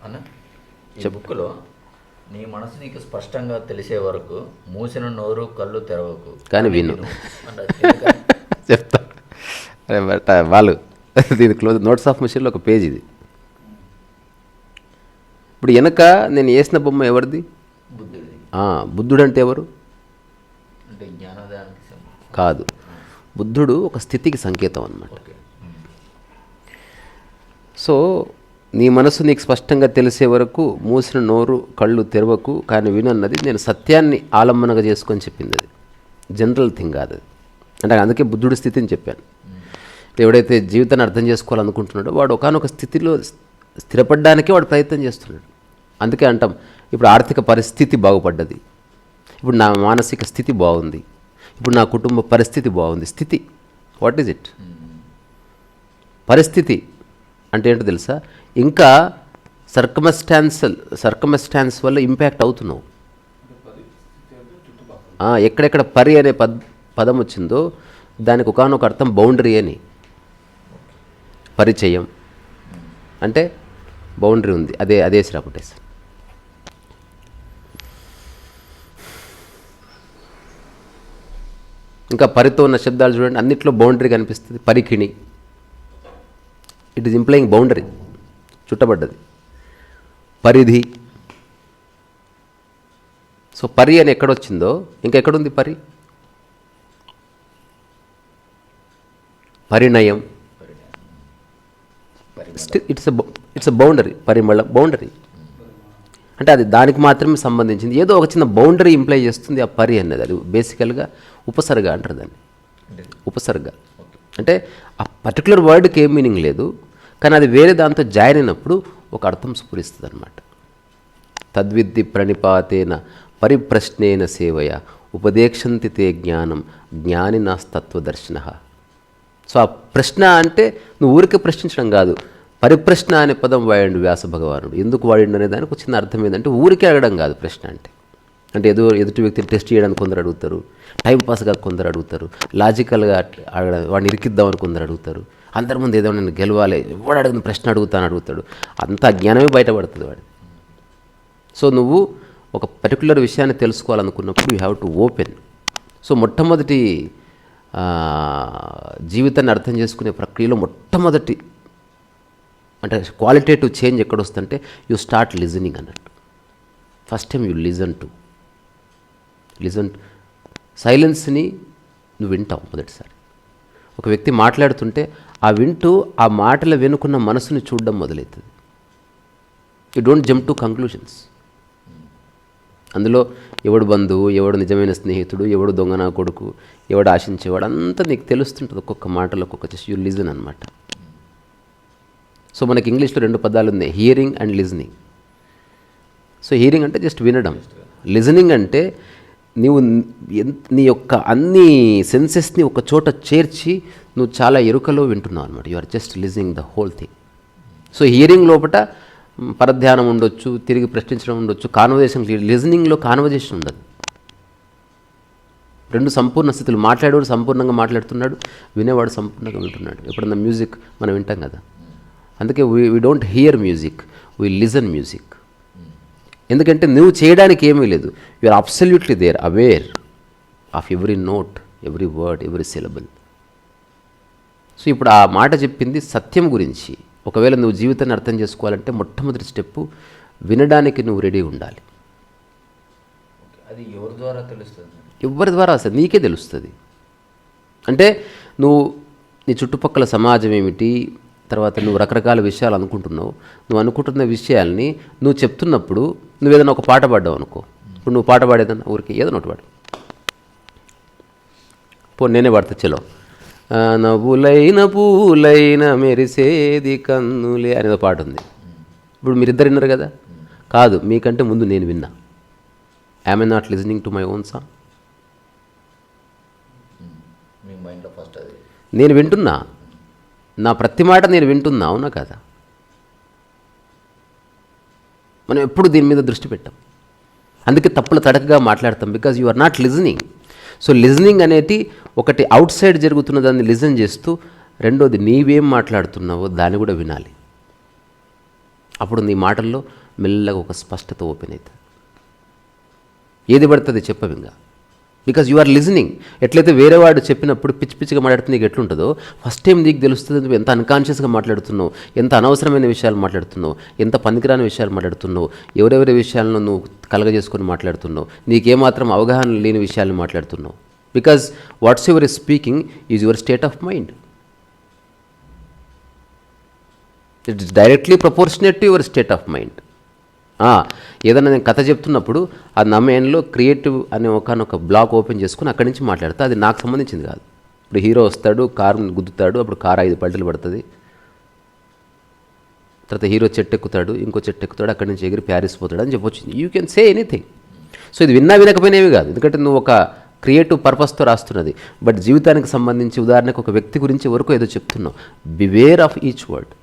అన్న ఈ బుక్లో నీ మనసు నీకు స్పష్టంగా తెలిసే వరకు మూసిన నోరు కళ్ళు తెరవకు కానీ విను అన్నది ఎందుకని? చెప్తా. అరే బట్ వాళ్ళు దీని క్లోజ్ నోట్స్ ఆఫ్ మిషన్లో ఒక పేజ్ ఇది. ఇప్పుడు వెనక నేను వేసిన బొమ్మ ఎవరిది? బుద్ధుడిది. బుద్ధుడు అంటే ఎవరు? అంటే జ్ఞానోదయానికి సంబంధించి. కాదు, బుద్ధుడు ఒక స్థితికి సంకేతం అన్నమాట. ఓకే. సో నీ మనసు నీకు స్పష్టంగా తెలిసే వరకు మూసిన నోరు కళ్ళు తెరవకు కానీ వినన్నది నేను సత్యాన్ని ఆలంబనగా చేసుకొని చెప్పింది. అది జనరల్ థింగ్ కాదు అది. అంటే అందుకే బుద్ధుడి స్థితిని చెప్పాను. ఎవడైతే జీవితాన్ని అర్థం చేసుకోవాలనుకుంటున్నాడో వాడు ఒకానొక స్థితిలో స్థిరపడడానికే వాడు ప్రయత్నం చేస్తున్నాడు. అందుకే అంటాం ఇప్పుడు ఆర్థిక పరిస్థితి బాగుపడ్డది, ఇప్పుడు నా మానసిక స్థితి బాగుంది, ఇప్పుడు నా కుటుంబ పరిస్థితి బాగుంది. స్థితి వాట్ ఈజ్ ఇట్? పరిస్థితి అంటే ఏంటో తెలుసా? ఇంకా సర్కమస్టాన్స్ వల్ల ఇంపాక్ట్ అవుతున్నావు. ఎక్కడెక్కడ పరి అనే పదం వచ్చిందో దానికి ఒకానొక అర్థం బౌండరీ అని. పరిచయం అంటే బౌండరీ ఉంది, అదే శ్రాపటేస్. ఇంకా పరితో ఉన్న శబ్దాలు చూడండి, అన్నిట్లో బౌండరీ కనిపిస్తుంది. పరికిణి, ఇట్ ఈజ్ ఇంప్లయింగ్ బౌండరీ, చుట్టబడ్డది. పరిధి. సో పరి అని ఎక్కడొచ్చిందో ఇంకెక్కడుంది పరి? పరిణయం. It's a boundary. పరిమళం బౌండరీ అంటే అది దానికి మాత్రమే సంబంధించింది. ఏదో ఒక చిన్న బౌండరీ ఇంప్లై చేస్తుంది ఆ పరి అన్నది. అది బేసికల్గా ఉపసర్గ అంటారు దాన్ని. ఉపసర్గ అంటే ఆ పర్టికులర్ వర్డ్కి ఏం మీనింగ్ లేదు, కానీ అది వేరే దాంతో జాయిన్ అయినప్పుడు ఒక అర్థం స్ఫురిస్తుంది అనమాట. తద్విద్ది ప్రణిపాతేన పరిప్రశ్నేన సేవయ ఉపదేక్షంతి తే జ్ఞానం జ్ఞానినాస్తత్వదర్శిన. సో ఆ ప్రశ్న అంటే నువ్వు ఊరికే ప్రశ్నించడం కాదు, పరిప్రశ్న అనే పదం వాడిండు వ్యాస భగవానుడు. ఎందుకు వాడిండు అనే దానికి ఒక చిన్న అర్థం ఏంటంటే ఊరికే అడగడం కాదు ప్రశ్న అంటే. అంటే ఎదుటి వ్యక్తిని టెస్ట్ చేయడానికి కొందరు అడుగుతారు, టైంపాస్గా కొందరు అడుగుతారు, లాజికల్గా అడగడం వాడిని ఇరికిద్దామని కొందరు అడుగుతారు, అందరి ముందు ఏదో నేను గెలవాలి, ఎవడు అడిగిన ప్రశ్న అడుగుతాడు. అంత జ్ఞానమే బయటపడుతుంది వాడు. సో నువ్వు ఒక పర్టికులర్ విషయాన్ని తెలుసుకోవాలనుకున్నప్పుడు you have to open. So మొట్టమొదటి జీవితాన్ని అర్థం చేసుకునే ప్రక్రియలో మొట్టమొదటి అంటే క్వాలిటేటివ్ చేంజ్ ఎక్కడొస్తుందంటే యూ స్టార్ట్ లిజనింగ్ అన్నట్టు. ఫస్ట్ టైం యూ లిజన్ సైలెన్స్ని నువ్వు వింటావు మొదటిసారి. ఒక వ్యక్తి మాట్లాడుతుంటే ఆ వింటూ ఆ మాటల వెనుకున్న మనసుని చూడడం మొదలవుతుంది. You don't jump to conclusions. అందులో ఎవడు బంధువు, ఎవడు నిజమైన స్నేహితుడు, ఎవడు దొంగనా కొడుకు, ఎవడు ఆశించేవాడు అంతా నీకు తెలుస్తుంటుంది ఒక్కొక్క మాటలో ఒక్కొక్క జస్ట్ యూ లిజన్ అనమాట. సో మనకి ఇంగ్లీష్లో 2 పదాలు ఉన్నాయి, hearing and listening. So hearing అంటే జస్ట్ వినడం, లిజనింగ్ అంటే నీవు నీ యొక్క అన్ని సెన్సెస్ని ఒక చోట చేర్చి నువ్వు చాలా ఎరుకలో వింటున్నావు అనమాట. You are just listening the whole thing. So hearing లోపల పరధ్యానం ఉండొచ్చు, తిరిగి ప్రశ్నించడం ఉండొచ్చు, కాన్వర్జేషన్. లిజనింగ్లో కాన్వర్జేషన్ ఉండదు. 2 సంపూర్ణ స్థితులు. మాట్లాడేవాడు సంపూర్ణంగా మాట్లాడుతున్నాడు, వినేవాడు సంపూర్ణంగా వింటున్నాడు. ఎప్పుడన్నా మ్యూజిక్ మనం వింటాం కదా, అందుకే we don't hear music, we listen music. ఎందుకంటే నువ్వు చేయడానికి ఏమీ లేదు, you are absolutely there, aware of every note, every word, every syllable. So ఇప్పుడు ఆ మాట చెప్పింది సత్యం గురించి. ఒకవేళ నువ్వు జీవితాన్ని అర్థం చేసుకోవాలంటే మొట్టమొదటి స్టెప్పు వినడానికి నువ్వు రెడీ ఉండాలి. అది ఎవరి ద్వారా తెలుస్తుంది? ఎవరి ద్వారా అసలు నీకే తెలుస్తుంది. అంటే నువ్వు నీ చుట్టుపక్కల సమాజం ఏమిటి, తర్వాత నువ్వు రకరకాల విషయాలు అనుకుంటున్నావు. నువ్వు అనుకుంటున్న విషయాల్ని నువ్వు చెప్తున్నప్పుడు నువ్వు ఏదైనా ఒక పాట పాడ్డావు అనుకో. ఇప్పుడు నువ్వు పాట పాడేదన్నా ఊరికి ఏదైనా ఒకటి పాడు. నేనే పాడతా చలో. నవ్వులైన పూలైన మెరిసేది కన్నులే అనేది పాట ఉంది. ఇప్పుడు మీరిద్దరు విన్నారు కదా. కాదు, మీకంటే ముందు నేను విన్నా. Am I not listening to my own song? మీ మైండ్లో ఫస్ట్ అది నేను వింటున్నా, నా ప్రతి మాట నేను వింటున్నా, అవునా కదా? మనం ఎప్పుడు దీని మీద దృష్టి పెట్టాం. అందుకే తప్పులు తడకగా మాట్లాడతాం, because you are not listening. So listening అనేది ఒకటి అవుట్ సైడ్ జరుగుతున్న దాన్ని లిజన్ చేస్తూ, రెండోది నీవేం మాట్లాడుతున్నావో దాన్ని కూడా వినాలి. అప్పుడు నీ మాటల్లో మెల్లగా ఒక స్పష్టత ఓపెన్ అవుతుంది. ఏది పడుతుంది చెప్పవు ఇంకా, బికాజ్ యు ఆర్ లిజనింగ్. ఎట్లయితే వేరే వాడు చెప్పినప్పుడు పిచ్చి పిచ్చిగా మాట్లాడుతుంది నీకు ఎట్లుంటుందో, ఫస్ట్ టైం నీకు తెలుస్తుంది నువ్వు ఎంత అన్కాన్షియస్గా మాట్లాడుతున్నావు, ఎంత అనవసరమైన విషయాలు మాట్లాడుతున్నావు, ఎంత పనికిరాని విషయాలు మాట్లాడుతున్నావు, ఎవరెవరి విషయాలను నువ్వు కలగజేసుకొని మాట్లాడుతున్నావు, నీకేమాత్రం అవగాహన లేని విషయాలను మాట్లాడుతున్నావు. Because what's your speaking is your state of mind. It is directly proportionate to your state of mind. ఏదైనా నేను కథ చెప్తున్నప్పుడు అది నా మైండ్లో క్రియేటివ్ అనే ఒక బ్లాక్ ఓపెన్ చేసుకుని అక్కడి నుంచి మాట్లాడతా. అది నాకు సంబంధించింది కాదు. ఇప్పుడు హీరో వస్తాడు, కారుని గుద్దుతాడు, అప్పుడు కారు 5 పల్టీలు పడుతుంది. తర్వాత హీరో చెట్టు ఎక్కుతాడు, ఇంకో చెట్టు ఎక్కుతాడు, అక్కడి నుంచి ఎగిరి ప్యారిస్ పోతాడు అని చెప్పొచ్చు. You can say anything. So ఇది వినకపోయినవి కాదు, ఎందుకంటే నువ్వు ఒక క్రియేటివ్ పర్పస్తో రాస్తున్నది. బట్ జీవితానికి సంబంధించి ఉదాహరణకు ఒక వ్యక్తి గురించి వరకు ఏదో చెప్తున్నావు. Beware of each word,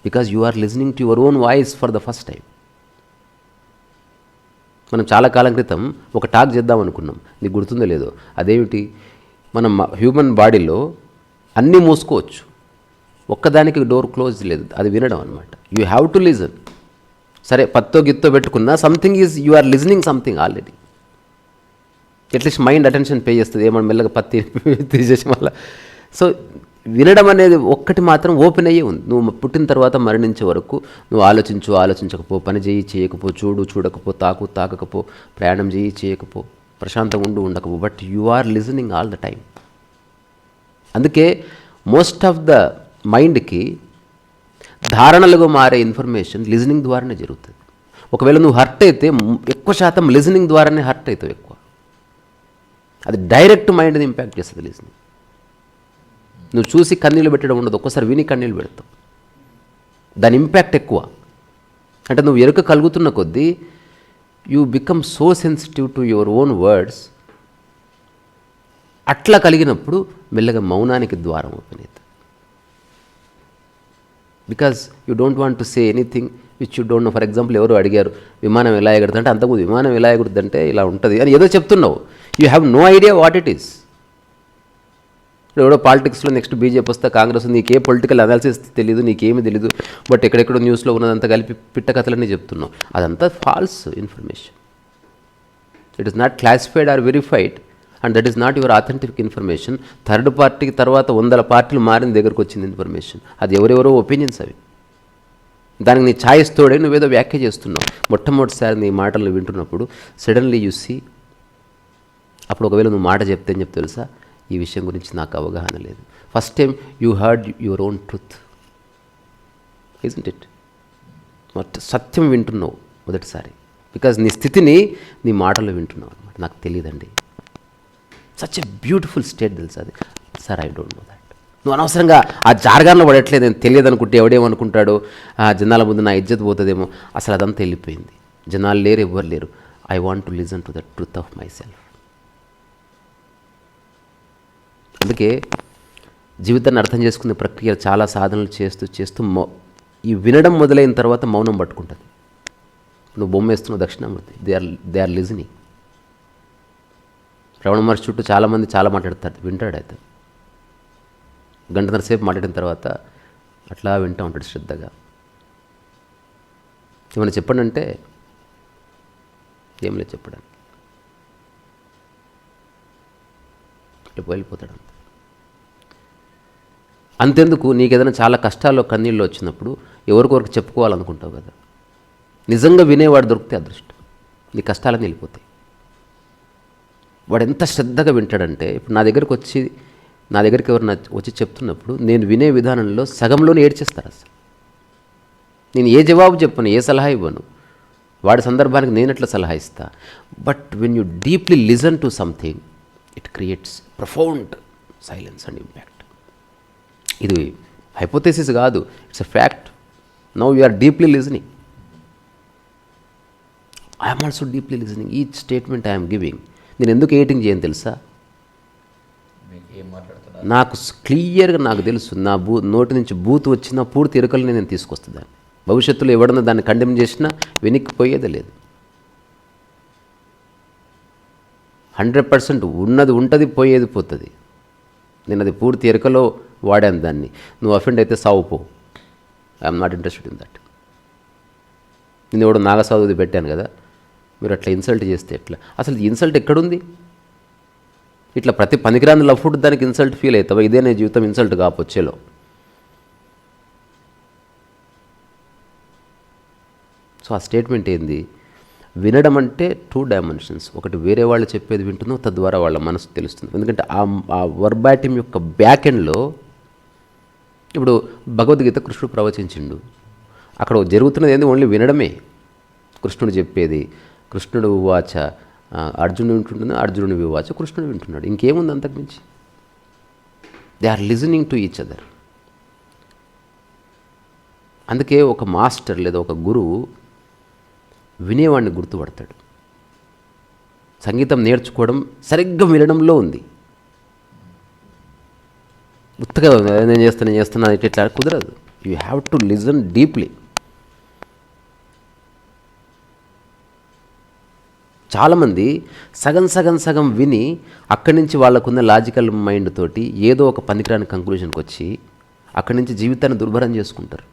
because you are listening to your own voice for the first time. మనం చాలా కాలం క్రితం ఒక టాక్ చేద్దాం అనుకున్నాం, నీకు గుర్తుందో లేదో. అదేమిటి, మనం హ్యూమన్ బాడీలో అన్నీ మూసుకోవచ్చు, ఒక్కదానికి డోర్ క్లోజ్ లేదు, అది వినడం అనమాట. You have to listen. సరే పత్తో గిత్తో పెట్టుకున్నా something is you are listening something already. At least mind attention pay చేస్తుంది, ఏమన్నా మెల్లగా పత్తి తీసేసి మళ్ళీ. సో వినడం అనేది ఒక్కటి మాత్రం ఓపెన్ అయ్యే ఉంది. నువ్వు పుట్టిన తర్వాత మరణించే వరకు నువ్వు ఆలోచించకపో, పని చేయకపో, చూడకపో, తాకకపో, ప్రయాణం చేయకపో, ప్రశాంతంగా ఉండకపో, but you are listening all the time. అందుకే మోస్ట్ ఆఫ్ ద మైండ్కి ధారణలుగా మారే ఇన్ఫర్మేషన్ లిజనింగ్ ద్వారానే జరుగుతుంది. ఒకవేళ నువ్వు హర్ట్ అయితే ఎక్కువ శాతం లిజనింగ్ ద్వారానే హర్ట్ అవుతావు ఎక్కువ. అది డైరెక్ట్ మైండ్ని ఇంపాక్ట్ చేస్తుంది లిజనింగ్. నువ్వు చూసి కన్నీళ్ళు పెట్టడం ఉండదు, ఒక్కసారి విని కన్నీళ్ళు పెడతావు. దాని ఇంపాక్ట్ ఎక్కువ. అంటే నువ్వు ఎరుక కలుగుతున్న కొద్దీ you become so sensitive to your own words. అట్లా కలిగినప్పుడు మెల్లగా మౌనానికి ద్వారం ఓపెన్ అవుతుంది. Because you don't want to say anything which you don't know. For example ఎవరు అడిగారు విమానం ఎలా ఎగురుతుంది అంటే, అంతకుముందు విమానం ఎలా ఎగురుతుందంటే ఇలా ఉంటుంది అని ఏదో చెప్తున్నావు. You have no idea what it is. ఇప్పుడు ఎవడో పాలిటిక్స్లో నెక్స్ట్ బీజేపీ వస్తే కాంగ్రెస్, నీకే పొలిటికల్ అనాలిసిస్ తెలియదు, నీకేమీ తెలియదు, బట్ ఎక్కడెక్కడో న్యూస్లో ఉన్నదంతా కలిపి పిట్ట కథలన్నీ చెప్తున్నావు. అదంతా false information. It is not classified or verified and that is not your authentic information. Third పార్టీకి తర్వాత 100 పార్టీలు మారిన దగ్గరకు వచ్చింది ఇన్ఫర్మేషన్. అది ఎవరెవరో ఒపీనియన్స్ అవి. దానికి నీ ఛాయిస్ తోడే నువ్వేదో వ్యాఖ్య చేస్తున్నావు. మొట్టమొదటిసారి నీ మాటలు వింటున్నప్పుడు సడన్లీ యూ సీ, అప్పుడు ఒకవేళ నువ్వు మాట చెప్తే అని చెప్పి తెలుసా, ఈ విషయం గురించి నాకు అవగాహన లేదు. First time you heard your own truth, isn't it? సత్యం వింటున్నావు మొదటిసారి, బికాజ్ నీ స్థితిని నీ మాటలు వింటున్నావు అనమాట. నాకు తెలియదండి, సచ్ ఎ బ్యూటిఫుల్ స్టేట్ తెలుసు అది. Sir I don't know that. నువ్వు అనవసరంగా ఆ జార్గాన్లో పడట్లేదు, నేను తెలియదు అనుకుంటే ఎవడేమనుకుంటాడో, జనాల ముందు నా ఇజ్జత్ పోతుందేమో. అసలు అదంతా వెళ్ళిపోయింది. జనాలు లేరు, ఎవ్వరు లేరు. I want to listen to the truth of my self. అందుకే జీవితాన్ని అర్థం చేసుకునే ప్రక్రియ చాలా సాధనలు చేస్తూ ఈ వినడం మొదలైన తర్వాత మౌనం పట్టుకుంటుంది. నువ్వు బొమ్మ వేస్తున్నావు Dakshinamurthy, they are listening. Ramana Maharshi చుట్టూ చాలామంది చాలా మాట్లాడతారు, వింటాడు. అయితే గంటన్నర సేపు మాట్లాడిన తర్వాత అట్లా వింటూ ఉంటాడు శ్రద్ధగా. ఏమైనా చెప్పండి అంటే ఏం లేదు చెప్పడానికి, వెళ్ళిపోతాడు. అంతెందుకు, నీకు ఏదైనా చాలా కష్టాల్లో కన్నీళ్ళు వచ్చినప్పుడు ఎవరికొరకు చెప్పుకోవాలనుకుంటావు కదా, నిజంగా వినేవాడు దొరికితే అదృష్టం. నీ కష్టాలన్నీ వెళ్ళిపోతాయి. వాడు ఎంత శ్రద్ధగా వింటాడంటే, ఇప్పుడు నా దగ్గరికి ఎవరు వచ్చి చెప్తున్నప్పుడు నేను వినే విధానంలో సగంలోనే ఏడ్చేస్తారు. అసలు నేను ఏ జవాబు చెప్పను, ఏ సలహా ఇవ్వను. వాడి సందర్భానికి నేను ఎట్లా సలహా ఇస్తా. But when you deeply listen to something, it creates profound silence and impact. ఇది హైపోథెసిస్ కాదు, it's a fact. Now you are deeply listening. I'm also deeply listening. Each statement I'm giving. నేను ఎందుకు ఎడిటింగ్ చేయను తెలుసా? నాకు క్లియర్గా నాకు తెలుసు, నా నోటి నుంచి బూత్ వచ్చినా పూర్తి ఎరుకల్ని నేను తీసుకొస్తాను. భవిష్యత్తులో ఎవడన్నా దాన్ని కండెమ్ చేసినా వెనక్కిపోయేదే లేదు. 100% ఉన్నది ఉంటుంది, పోయేది పోతుంది. నేను అది పూర్తి ఎరుకలో వాడాను దాన్ని. నువ్వు అఫెండ్ అయితే సావుపో, I'm not interested in that. నేను ఎవడో నాగసాధుది పెట్టాను కదా, మీరు అట్లా ఇన్సల్ట్ చేస్తే ఎట్లా? అసలు ఇన్సల్ట్ ఎక్కడుంది? ఇట్లా ప్రతి పనికిరాని లవ్ ఫుడ్ దానికి ఇన్సల్ట్ ఫీల్ అవుతావా? ఇదే నీ జీవితం ఇన్సల్ట్ కాపొచ్చేలో. సో ఆ స్టేట్మెంట్ ఏంది? వినడం అంటే 2 డైమెన్షన్స్. ఒకటి వేరే వాళ్ళు చెప్పేది వింటున్నాం, తద్వారా వాళ్ళ మనసు తెలుస్తుంది. ఎందుకంటే ఆ వర్బాటిమ్ యొక్క బ్యాక్ ఎండ్లో ఇప్పుడు భగవద్గీత కృష్ణుడు ప్రవచించిండు, అక్కడ జరుగుతున్నది ఏంది? ఓన్లీ వినడమే. కృష్ణుడు చెప్పేది, కృష్ణుడు వివాచ అర్జునుడు వింటుంటుంది, అర్జునుడు వివాచ కృష్ణుడు వింటున్నాడు. ఇంకేముంది అంతకుమించి? They are listening to each other. అందుకే ఒక మాస్టర్ లేదా ఒక గురువు వినేవాడిని గుర్తుపడతాడు. సంగీతం నేర్చుకోవడం సరిగ్గా వినడంలో ఉంది. ఉత్తగా నేను చేస్తున్నా ఇట్లా కుదరదు. You have to listen deeply. చాలామంది సగం విని అక్కడి నుంచి వాళ్ళకున్న లాజికల్ మైండ్ తోటి ఏదో ఒక పనికిరాని కంక్లూషన్కి వచ్చి అక్కడి నుంచి జీవితాన్ని దుర్భరం చేసుకుంటారు.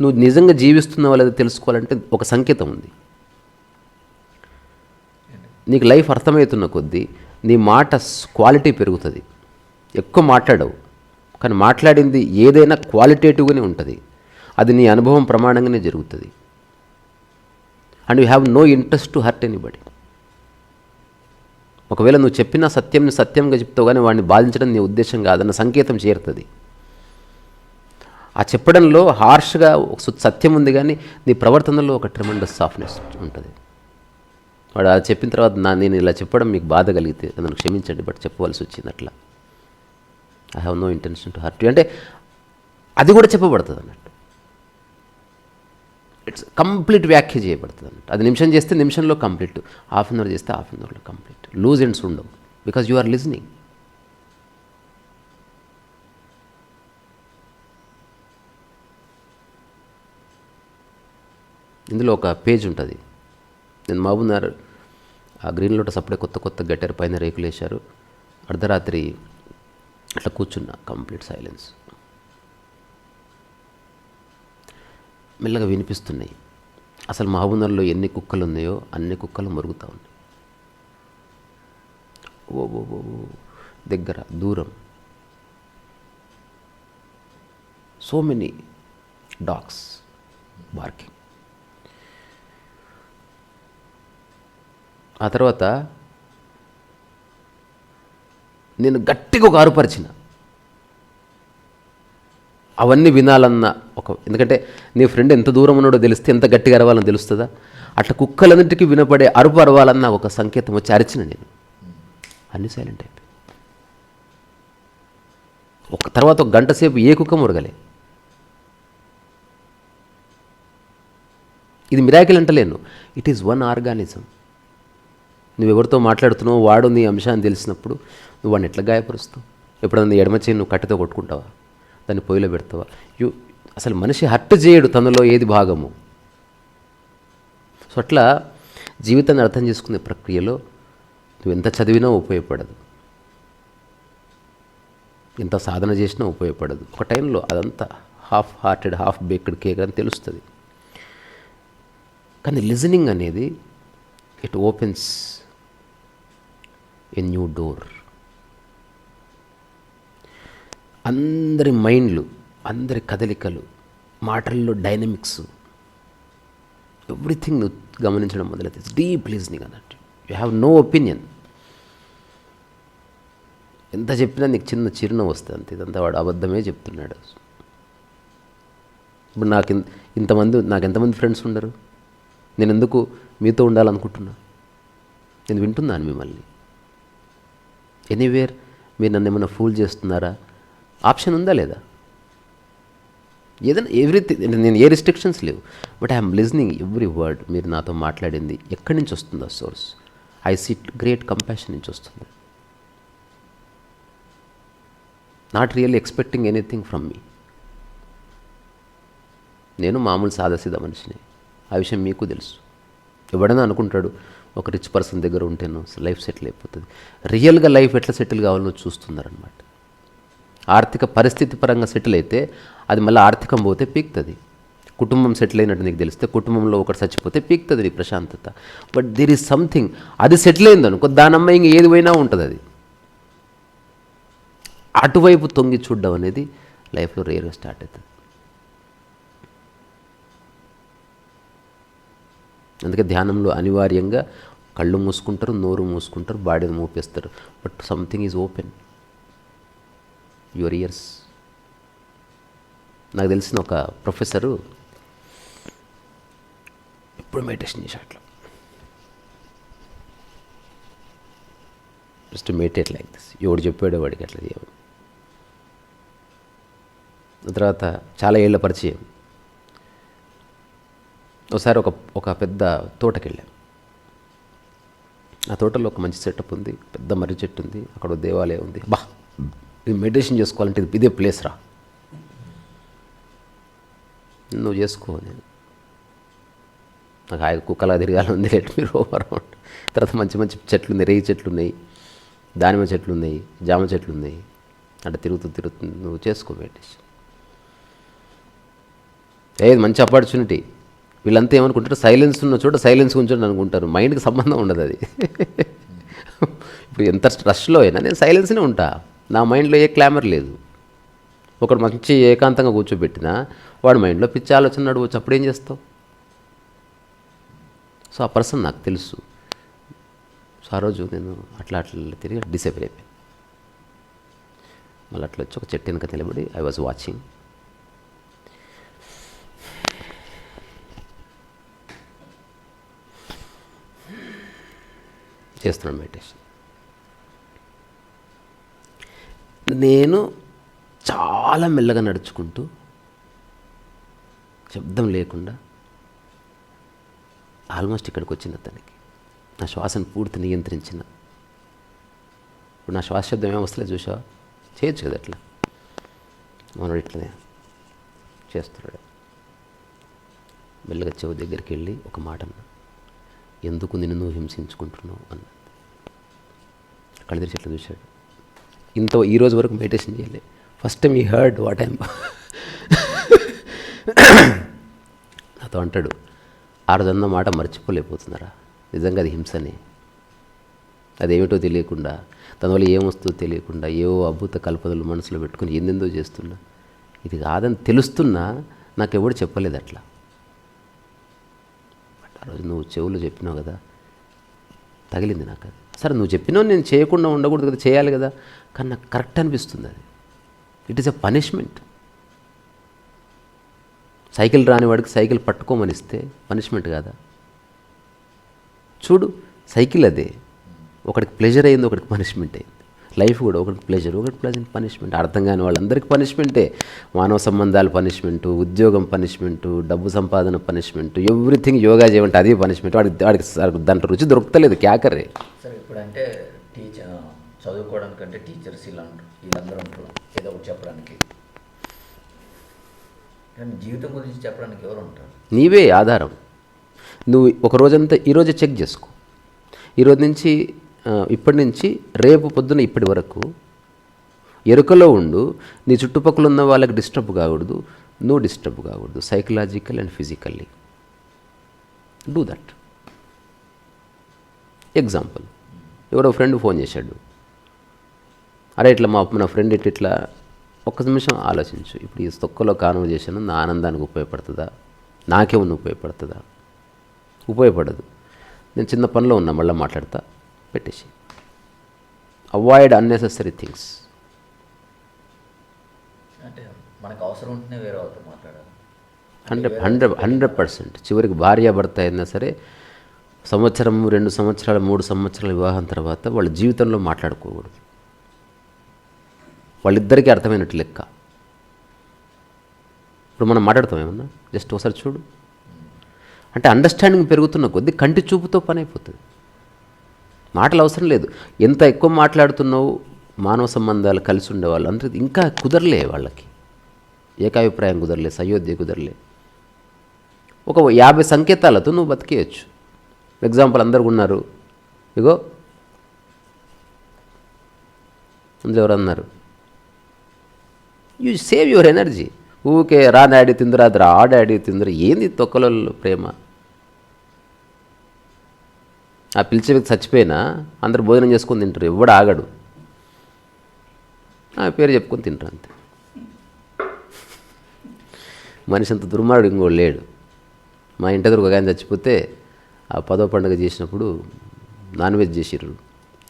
నువ్వు నిజంగా జీవిస్తున్నావో లేదో తెలుసుకోవాలంటే ఒక సంకేతం ఉంది. నీకు లైఫ్ అర్థమవుతున్న కొద్దీ నీ మాట క్వాలిటీ పెరుగుతుంది. ఎక్కువ మాట్లాడవు, కానీ మాట్లాడింది ఏదైనా క్వాలిటేటివ్గానే ఉంటుంది. అది నీ అనుభవం ప్రమాణంగానే జరుగుతుంది. And you have no interest to hurt anybody. ఒకవేళ నువ్వు చెప్పిన సత్యంని సత్యంగా చెప్తావు, కానీ వాడిని బాధించడం నీ ఉద్దేశం కాదన్న సంకేతం చేరుతుంది. ఆ చెప్పడంలో హార్ష్గా సత్యం ఉంది, కానీ నీ ప్రవర్తనలో ఒక ట్రెమెండస్ సాఫ్ట్నెస్ ఉంటుంది. వాడు అది చెప్పిన తర్వాత నేను ఇలా చెప్పడం మీకు బాధ కలిగితే నన్ను క్షమించండి, బట్ చెప్పవలసి వచ్చింది అట్లా. I have no intention to hurt you అంటే అది కూడా చెప్పబడుతుంది అన్నట్టు. ఇట్స్ కంప్లీట్ వ్యాఖ్య చేయబడుతుంది అన్నట్టు. అది నిమిషం చేస్తే నిమిషంలో కంప్లీట్, హాఫ్ అన్ అవర్ చేస్తే హాఫ్ అన్ అవర్లో కంప్లీట్. లూజ్ ఎండ్స్ ఉండవు, బికాజ్ యు ఆర్ లిజనింగ్. ఇందులో ఒక పేజ్ ఉంటుంది. నేను మహబూబ్నగర్ ఆ గ్రీన్ లోటస్ అప్పుడే కొత్త గట్టారు, పైన రేకులు వేశారు. అర్ధరాత్రి అట్లా కూర్చున్నా, కంప్లీట్ సైలెన్స్. మెల్లగా వినిపిస్తున్నాయి. అసలు మహబూబ్నగర్లో ఎన్ని కుక్కలు ఉన్నాయో అన్ని కుక్కలు మరుగుతూ ఉన్నాయి. ఓ దగ్గర దూరం సో మెనీ డాగ్స్ బార్కింగ్. ఆ తర్వాత నేను గట్టిగా ఒక ఆరుపరిచిన, అవన్నీ వినాలన్న ఎందుకంటే నీ ఫ్రెండ్ ఎంత దూరం ఉన్నాడో తెలిస్తే ఎంత గట్టిగా అరవాలని తెలుస్తుందా? అట్లా కుక్కలన్నింటికీ వినపడే అరుపు అరవాలన్న ఒక సంకేతం వచ్చి అరిచిన నేను. అన్నీ సైలెంట్ అయిపోయి తర్వాత ఒక గంట సేపు ఏ కుక్క మురగలే. ఇది మిరాకిల్ అంటలేను, ఇట్ ఈజ్ వన్ ఆర్గానిజం. నువ్వెవరితో మాట్లాడుతున్నావు, వాడు నీ అంశాన్ని తెలిసినప్పుడు నువ్వు వాడిని ఎట్లా గాయపరుస్తావు? ఎప్పుడన్నా ఎడమ చేయి నువ్వు కట్టెతో కొట్టుకుంటావా? దాన్ని పొయ్యిలో పెడతావా? అసలు మనిషి హర్ట్ చేయడు తనలో ఏది భాగము. సో అట్లా జీవితాన్ని అర్థం చేసుకునే ప్రక్రియలో నువ్వు ఎంత చదివినా ఉపయోగపడదు, ఎంత సాధన చేసినా ఉపయోగపడదు. ఒక టైంలో అదంతా half hearted half baked cake అని తెలుస్తుంది. కానీ లిజనింగ్ అనేది it opens a new door. అందరి మైండ్లు, అందరి కదలికలు, మాటల్లో డైనమిక్స్, ఎవ్రీథింగ్ నువ్వు గమనించడం మొదలైతే డీప్ లిజనింగ్ అన్నట్టు. You have no opinion. ఎంత చెప్పినా నీకు చిన్న చిరునవ్వు వస్తుంది అంతే. ఇదంతా వాడు అబద్ధమే చెప్తున్నాడు. ఇప్పుడు నాకు ఎంతమంది ఫ్రెండ్స్ ఉండరు? నేను ఎందుకు మీతో ఉండాలనుకుంటున్నా? నేను వింటున్నాను మిమ్మల్ని. ఎనీవేర్ మీరు నన్ను ఏమైనా ఫూల్ చేస్తున్నారా? ఆప్షన్ ఉందా లేదా? ఏదైనా ఎవ్రీథింగ్. నేను ఏ రిస్ట్రిక్షన్స్ లేవు, but I'm listening every word. మీరు నాతో మాట్లాడింది ఎక్కడి నుంచి వస్తుందో source. I see great compassion నుంచి వస్తుంది. Not really expecting anything from me. నేను మామూలు సాదాసీదా మనిషిని, ఆ విషయం మీకు తెలుసు. ఎవడైనా అనుకుంటాడు ఒక రిచ్ పర్సన్ దగ్గర ఉంటేనో లైఫ్ సెటిల్ అయిపోతుంది. రియల్గా లైఫ్ ఎట్లా సెటిల్ కావాలో చూస్తున్నారనమాట. ఆర్థిక పరిస్థితి పరంగా సెటిల్ అయితే అది మళ్ళీ ఆర్థికం పోతే పీక్తుంది. కుటుంబం సెటిల్ అయినట్టు నీకు తెలిస్తే కుటుంబంలో ఒకటి చచ్చిపోతే పీక్తుంది నీకు ప్రశాంతత. బట్ దేర్ ఈజ్ సంథింగ్, అది సెటిల్ అయిందనుకో దాని అమ్మాయి ఇంక ఏది పోయినా ఉంటుంది. అది అటువైపు తొంగి చూడడం అనేది లైఫ్లో రేర్గా స్టార్ట్ అవుతుంది. అందుకే ధ్యానంలో అనివార్యంగా కళ్ళు మూసుకుంటారు, నోరు మూసుకుంటారు, బాడీని మూపేస్తారు. But something is open, your ears. నాకు తెలిసిన ఒక ప్రొఫెసరు ఎప్పుడు మెడిటేషన్ చేశాడు అట్లా, జస్ట్ మెడిటేట్ లైక్ దిస్. ఎవడు చెప్పాడో వాడికి అట్లా చేయమని. తర్వాత చాలా ఏళ్ళ పరిచయం. ఒకసారి ఒక పెద్ద తోటకి వెళ్ళాం. ఆ తోటలో ఒక మంచి సెటప్ ఉంది, పెద్ద మర్రి చెట్టు ఉంది, అక్కడ ఒక దేవాలయం ఉంది. బా, ఇది మెడిటేషన్ చేసుకోవాలంటే ఇదే ప్లేస్ రా, నువ్వు చేసుకో. నేను నాకు ఆయన కుక్కలా తిరగాలి ఉంది, లెట్ మీ రోమ్ అరౌండ్. తర్వాత మంచి మంచి చెట్లు ఉన్నాయి, రేగి చెట్లు ఉన్నాయి, దానిమ్మ చెట్లు ఉన్నాయి, జామ చెట్లు ఉన్నాయి. అంటే తిరుగుతూ నువ్వు చేసుకో మెడిటేషన్. ఏది మంచి ఆపర్చునిటీ. వీళ్ళంతా ఏమనుకుంటారు, సైలెన్స్ ఉన్న చోట సైలెన్స్ ఉంచండి అనుకుంటారు. మైండ్కి సంబంధం ఉండదు అది. ఇప్పుడు ఎంత స్ట్రెస్లో అయినా నేను సైలెన్స్నే ఉంటా, నా మైండ్లో ఏ క్లామర్ లేదు. ఒకడు మంచి ఏకాంతంగా కూర్చోబెట్టినా వాడు మైండ్లో పిచ్చి ఆలోచన నడవచ్చు, అప్పుడేం చేస్తావు? సో ఆ పర్సన్ నాకు తెలుసు. సో ఆ రోజు నేను అట్లా తిరిగి డిసైబుల్ అయిపోయాను. మళ్ళీ అట్లా వచ్చి ఒక చెట్టు వెనక నిలబడి ఐ వాజ్ వాచింగ్. చేస్తున్నాను మెడిటేషన్. నేను చాలా మెల్లగా నడుచుకుంటూ శబ్దం లేకుండా ఆల్మోస్ట్ ఇక్కడికి వచ్చింది. అతనికి నా శ్వాసను పూర్తి నియంత్రించిన. ఇప్పుడు నా శ్వాస శబ్దం ఏమో వస్తలేదు, చూసావా? చేయొచ్చు కదా అట్లా. మనోడు ఇట్లనే చేస్తున్నాడు. మెల్లగా చెవు దగ్గరికి వెళ్ళి ఒక మాట అన్నా, ఎందుకు నిన్ను నువ్వు హింసించుకుంటున్నావు అన్న. కళ్ళు తెరిచి ఎట్లా చూశాడు. ఈ రోజు వరకు మెడిటేషన్ చేయలే. ఫస్ట్ టైం ఈ హర్డ్ వాట్ ఐమ్. నాతో అంటాడు, ఆ రోజు అన్న మాట మర్చిపోలేకపోతున్నారా? నిజంగా అది హింసనే. అదేమిటో తెలియకుండా, దానివల్ల ఏమొస్తుందో తెలియకుండా ఏవో అద్భుత కల్పనలు మనసులో పెట్టుకుని ఎందెందో చేస్తున్నా. ఇది కాదని తెలుస్తున్నా నాకెవడు చెప్పలేదు అట్లా. ఆ రోజు నువ్వు చెవులు చెప్పినావు కదా, తగిలింది నాకు అది. సరే నువ్వు చెప్పినావు, నేను చేయకుండా ఉండకూడదు కదా, చేయాలి కదా. కానీ నాకు కరెక్ట్ అనిపిస్తుంది అది. It is a punishment. Cycle రాని వాడికి సైకిల్ పట్టుకోమనిస్తే పనిష్మెంట్ కాదా? చూడు, సైకిల్ అదే. ఒకటికి ప్లెజర్ అయింది, ఒకటికి పనిష్మెంట్ అయింది. లైఫ్ కూడా ఒకటికి ప్లెజర్, ఒకటి ప్లెజర్, పనిష్మెంట్. అర్థం కాని వాళ్ళందరికీ పనిష్మెంటే. మానవ సంబంధాలు పనిష్మెంటు, ఉద్యోగం పనిష్మెంటు, డబ్బు సంపాదన పనిష్మెంటు, ఎవ్రీథింగ్ యోగా చేయమంటే అది పనిష్మెంట్. వాడికి దాంట్లో రుచి దొరుకుతలేదు, క్యాకరే. సరే, ఇప్పుడు అంటే చదువుకోవడానికంటే టీచర్స్ వీళ్ళందరూ ఉంటారు ఏదో ఒకటి చెప్పడానికి. కానీ జీవితం గురించి చెప్పడానికి ఎవరు ఉంటారు? నీవే ఆధారం. నువ్వు ఒక రోజంతా ఈరోజే చెక్ చేసుకో. ఈరోజు నుంచి ఇప్పటి నుంచి రేపు పొద్దున ఇప్పటి వరకు ఎరుకలో ఉండు. నీ చుట్టుపక్కల ఉన్న వాళ్ళకి డిస్టర్బ్ కాకూడదు, నువ్వు డిస్టర్బ్ కాకూడదు. Psychological and physically do that. Example, ఎవరో ఫ్రెండ్ ఫోన్ చేశాడు, అరే ఇట్లా నా ఫ్రెండ్ ఇట్లా. ఒక్క నిమిషం ఆలోచించు. ఇప్పుడు ఈ తొక్కలో కాన్వర్జేషన్ నా ఆనందానికి ఉపయోగపడుతుందా, నాకేమన్నా ఉపయోగపడుతుందా? ఉపయోగపడదు. నేను చిన్న పనిలో ఉన్నా, మళ్ళీ మాట్లాడతా, పెట్టేసి. Avoid unnecessary things. అంటే మనకు అవసరం ఉంటేనే వేరే వాళ్ళతో మాట్లాడాలి. 100%. చివరికి భార్యాభర్త అయినా సరే సంవత్సరం, 2 సంవత్సరాలు, 3 సంవత్సరాల వివాహం తర్వాత వాళ్ళ జీవితంలో మాట్లాడుకోకూడదు. వాళ్ళిద్దరికీ అర్థమైనట్టు లెక్క. ఇప్పుడు మనం మాట్లాడతాం ఏమన్నా, జస్ట్ ఒకసారి చూడు. అంటే అండర్స్టాండింగ్ పెరుగుతున్న కొద్దీ కంటి చూపుతో పని అయిపోతుంది. మాటలు అవసరం లేదు. ఎంత ఎక్కువ మాట్లాడుతున్నావు, మానవ సంబంధాలు కలిసి ఉండేవాళ్ళు అందరూ ఇంకా కుదరలే, వాళ్ళకి ఏకాభిప్రాయం కుదరలే, సయోధ్య కుదరలే. ఒక 50 సంకేతాలతో నువ్వు బతికేయచ్చు. ఎగ్జాంపుల్, అందరు ఉన్నారు, ఇగో అందులో ఎవరు అన్నారు, యూ సేవ్ యువర్ ఎనర్జీ. ఊకే రా డాడీ తిందురా, ఆ డాడీ తిందురా, ఏంది తొక్కలో ప్రేమ? ఆ పిలిచే వ్యక్తి చచ్చిపోయినా అందరు భోజనం చేసుకొని తింటారు, ఎవడు ఆగడు, ఆ పేరు చెప్పుకొని తింటారు అంతే. మనిషి అంత దుర్మార్గుడు ఇంకోడు లేడు. మా ఇంటి దగ్గర ఒక ఆయన చచ్చిపోతే ఆ 10వ పండుగ చేసినప్పుడు నాన్ వెజ్ చేసిర్రు.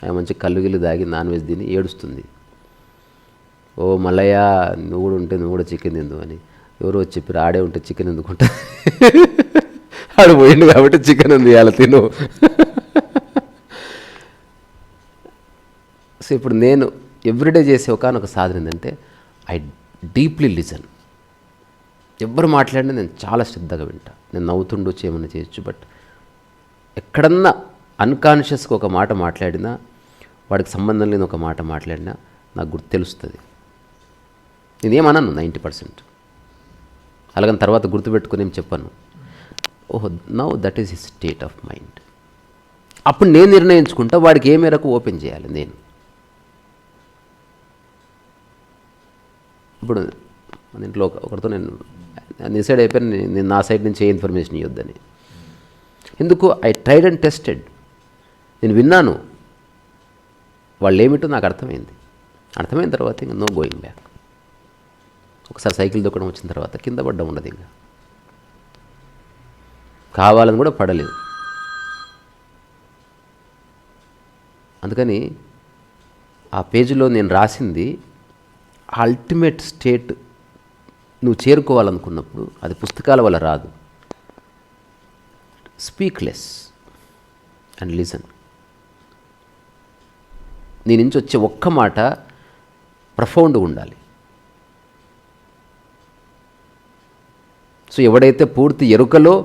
ఆయన మంచి కళ్ళు గిల్లు దాగి నాన్ వెజ్ తిని ఏడుస్తుంది. ఓ మల్లయ్య, నువ్వు కూడా ఉంటే నువ్వు కూడా చికెన్ తిందు అని ఎవరో వచ్చి చెప్పారు. ఆడే ఉంటే చికెన్ ఎందుకుంటా, ఆడు పోయిండు కాబట్టి చికెన్ ఉంది అలా తిను. సో ఇప్పుడు నేను ఎవ్రీడే చేసే ఒకనొక సాధన ఏంటంటే ఐ డీప్లీ లిజన్. ఎవ్వరు మాట్లాడినా నేను చాలా శ్రద్ధగా వింటా. నేను నవ్వుతుండొచ్చు, ఏమన్నా చేయొచ్చు, బట్ ఎక్కడన్నా అన్కాన్షియస్గా ఒక మాట మాట్లాడినా, వాడికి సంబంధం లేని ఒక మాట మాట్లాడినా నాకు తెలుస్తుంది. నేనేమన్నాను 90%. అలాగని తర్వాత గుర్తుపెట్టుకుని ఏం చెప్పాను. ఓహో, now that is his state of mind. అప్పుడు నేను నిర్ణయించుకుంటా వాడికి ఏ మేరకు ఓపెన్ చేయాలి. నేను ఇప్పుడు మన ఇంట్లో ఒకరితో నేను డిసైడ్ అయిపోయాను, నేను నా సైడ్ నుంచి ఏ ఇన్ఫర్మేషన్ ఇవ్వద్దని. ఎందుకు? I tried and tested. నేను విన్నాను, వాళ్ళు ఏమిటో నాకు అర్థమైంది. అర్థమైన తర్వాత ఇంకా నో గోయింగ్ బ్యాక్. ఒకసారి సైకిల్ దొక్కడం వచ్చిన తర్వాత కింద పడ్డం ఉండదు, ఇంకా కావాలని కూడా పడలేదు. అందుకని ఆ పేజీలో నేను రాసింది అల్టిమేట్ స్టేట్ నువ్వు చేరుకోవాలనుకున్నప్పుడు అది పుస్తకాల వల్ల రాదు. Speak less and listen. నీ నుంచి వచ్చే ఒక్క మాట ప్రఫౌండ్గా ఉండాలి. సో ఎవడైతే పూర్తి ఎరుకలో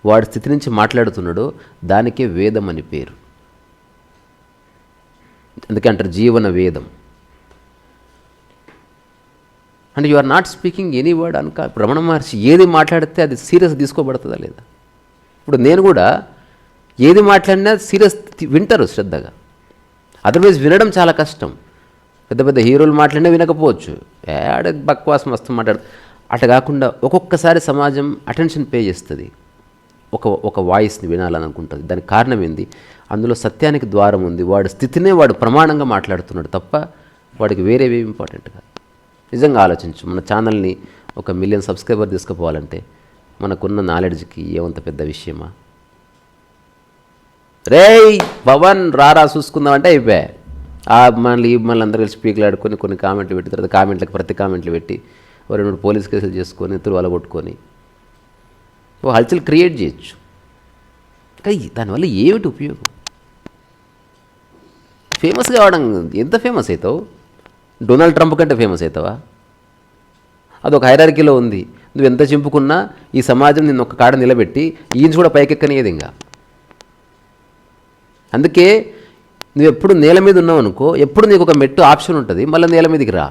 వాడి స్థితి నుంచి మాట్లాడుతున్నాడో దానికే వేదం అని పేరు. అందుకే అంటారు జీవన వేదం. అంటే you are not speaking any word ఇప్పుడు రమణ మహర్షి ఏది మాట్లాడితే అది సీరియస్ తీసుకోబడుతుందా లేదా? ఇప్పుడు నేను కూడా ఏది మాట్లాడినా సీరియస్ వింటారు శ్రద్ధగా. అదర్వైజ్ వినడం చాలా కష్టం. పెద్ద పెద్ద హీరోలు మాట్లాడినా వినకపోవచ్చు, ఆడ బక్వాస్ మస్తు మాట్లాడు. అట్లా కాకుండా ఒక్కొక్కసారి సమాజం అటెన్షన్ పే చేస్తుంది, ఒక వాయిస్ని వినాలని అనుకుంటుంది. దానికి కారణం ఏంది? అందులో సత్యానికి ద్వారం ఉంది. వాడి స్థితినే వాడు ప్రమాణంగా మాట్లాడుతున్నాడు తప్ప వాడికి వేరేవి ఇంపార్టెంట్ కాదు. నిజంగా ఆలోచించు, మన ఛానల్ని 1 మిలియన్ సబ్స్క్రైబర్ తీసుకుపోవాలంటే మనకున్న నాలెడ్జ్కి ఏమంత పెద్ద విషయమా? రేయ్ పవన్ రారా చూసుకుందామంటే అయిపోయా. మళ్ళీ అందరూ కలిసి స్పీకర్లు ఆడుకొని కొన్ని కామెంట్లు పెట్టి తర్వాత కామెంట్లకు ప్రతి కామెంట్లు పెట్టి 2 పోలీస్ కేసులు చేసుకొని ఇద్దరు వలగొట్టుకొని హల్చల్ క్రియేట్ చేయొచ్చు. కానీ దానివల్ల ఏమిటి ఉపయోగం? ఫేమస్ కావడం, ఎంత ఫేమస్ అవుతావు? డొనాల్డ్ ట్రంప్ కంటే ఫేమస్ అవుతావా? అదొక హైరార్కీలో ఉంది. నువ్వు ఎంత చింపుకున్నా ఈ సమాజం నిన్ను ఒక కాడ నిలబెట్టి ఈయన కూడా పైకెక్కనియదు. ఇంకా అందుకే నువ్వు ఎప్పుడు నేల మీద ఉన్నావు అనుకో, ఎప్పుడు నీకు ఒక మెట్టు ఆప్షన్ ఉంటుంది, మళ్ళీ నేల మీదకి రా.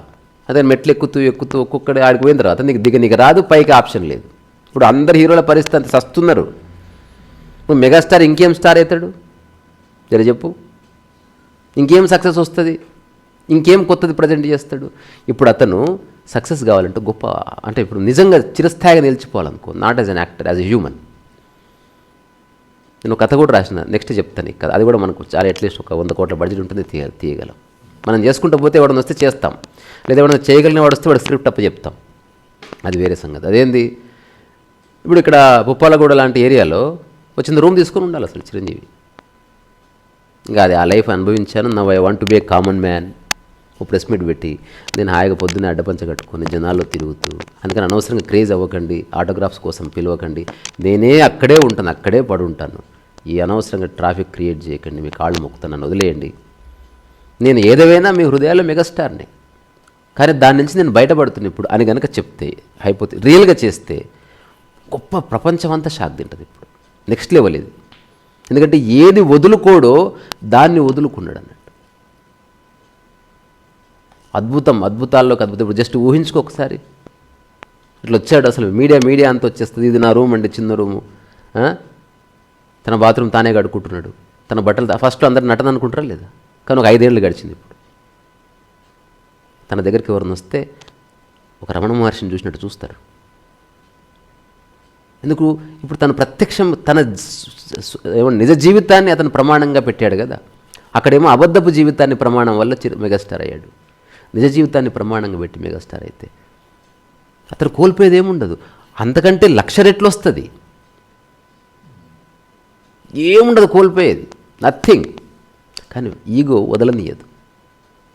అదే మెట్లు ఎక్కుతూ ఒక్కొక్కటి ఆడికి పోయిన తర్వాత నీకు రాదు, పైకి ఆప్షన్ లేదు. ఇప్పుడు అందరు హీరోల పరిస్థితి అంత సస్తున్నారు. ఇప్పుడు మెగాస్టార్ ఇంకేం స్టార్ అవుతాడు జర చెప్పు? ఇంకేం సక్సెస్ వస్తుంది? ఇంకేం కొత్తది ప్రజెంట్ చేస్తాడు? ఇప్పుడు అతను సక్సెస్ కావాలంటే గొప్ప, అంటే ఇప్పుడు నిజంగా చిరస్థాయిగా నిలిచిపోవాలనుకో, not as an actor, as a human. నేను కథ కూడా రాసిన, నెక్స్ట్ చెప్తాను ఈ కథ. అది కూడా మనకు చాలా అట్లీస్ట్ ఒక 100 కోట్ల బడ్జెట్ ఉంటుంది, తీయగలం. మనం చేసుకుంటూ పోతే ఎవడన్నా వస్తే చేస్తాం, లేదా ఎవడన్నా చేయగలిగిన వాడు వస్తే వాడు స్క్రిప్ట్ చెప్తాం, అది వేరే సంగతి. అదేంది, ఇప్పుడు ఇక్కడ పుప్పాలగూడ లాంటి ఏరియాలో వచ్చింది రూమ్ తీసుకొని ఉండాలి అసలు చిరంజీవి. ఇంకా అది ఆ లైఫ్ అనుభవించాను. Now I want to be a common man. ఓ ప్రెస్ మీట్ పెట్టి నేను హాయిగా పొద్దున్నే అడ్డపంచ కట్టుకొని జనాల్లో తిరుగుతూ, అందుకని అనవసరంగా క్రేజ్ అవ్వకండి, ఆటోగ్రాఫ్స్ కోసం పిలవకండి, నేనే అక్కడే ఉంటాను, అక్కడే పడి ఉంటాను, ఈ అనవసరంగా ట్రాఫిక్ క్రియేట్ చేయకండి, మీ కాళ్ళు మొక్కుతాను, నన్ను వదిలేయండి. నేను ఏదేమైనా మీ హృదయాల్లో మెగాస్టార్ని, కానీ దాని నుంచి నేను బయటపడుతున్నా ఇప్పుడు అని కనుక చెప్తే, అయిపోతే రియల్గా చేస్తే గొప్ప ప్రపంచం అంతా షాక్ తింటుంది. ఇప్పుడు నెక్స్ట్ లెవెల్ ఇది. ఎందుకంటే ఏది వదులుకోడో దాన్ని వదులుకున్నాడు అన్నట్టు. అద్భుతాల్లోకి అద్భుతం. ఇప్పుడు జస్ట్ ఊహించుకో ఒకసారి, ఇట్లా వచ్చాడు అసలు మీడియా అంతా వచ్చేస్తుంది. ఇది నా రూమ్ అండి, చిన్న రూము, తన బాత్రూమ్ తానే కడుక్కుంటున్నాడు, తన బట్టలు ఫస్ట్ అందరు నటన అనుకుంటారా లేదా? కానీ ఒక 5 ఏళ్ళు గడిచింది. ఇప్పుడు తన దగ్గరికి ఎవరిని వస్తే ఒక రమణ మహర్షిని చూసినట్టు చూస్తారు. ఎందుకు? ఇప్పుడు తను ప్రత్యక్షం తన నిజ జీవితాన్ని అతను ప్రమాణంగా పెట్టాడు కదా. అక్కడేమో అబద్ధపు జీవితాన్ని ప్రమాణం వల్ల మెగాస్టార్ అయ్యాడు. నిజ జీవితాన్ని ప్రమాణంగా పెట్టి మెగాస్టార్ అయితే అతను కోల్పోయేది ఏముండదు. అంతకంటే 1,00,000 రెట్లు వస్తుంది. ఏముండదు కోల్పోయేది, నథింగ్. కానీ ఈగో వదలనీయదు.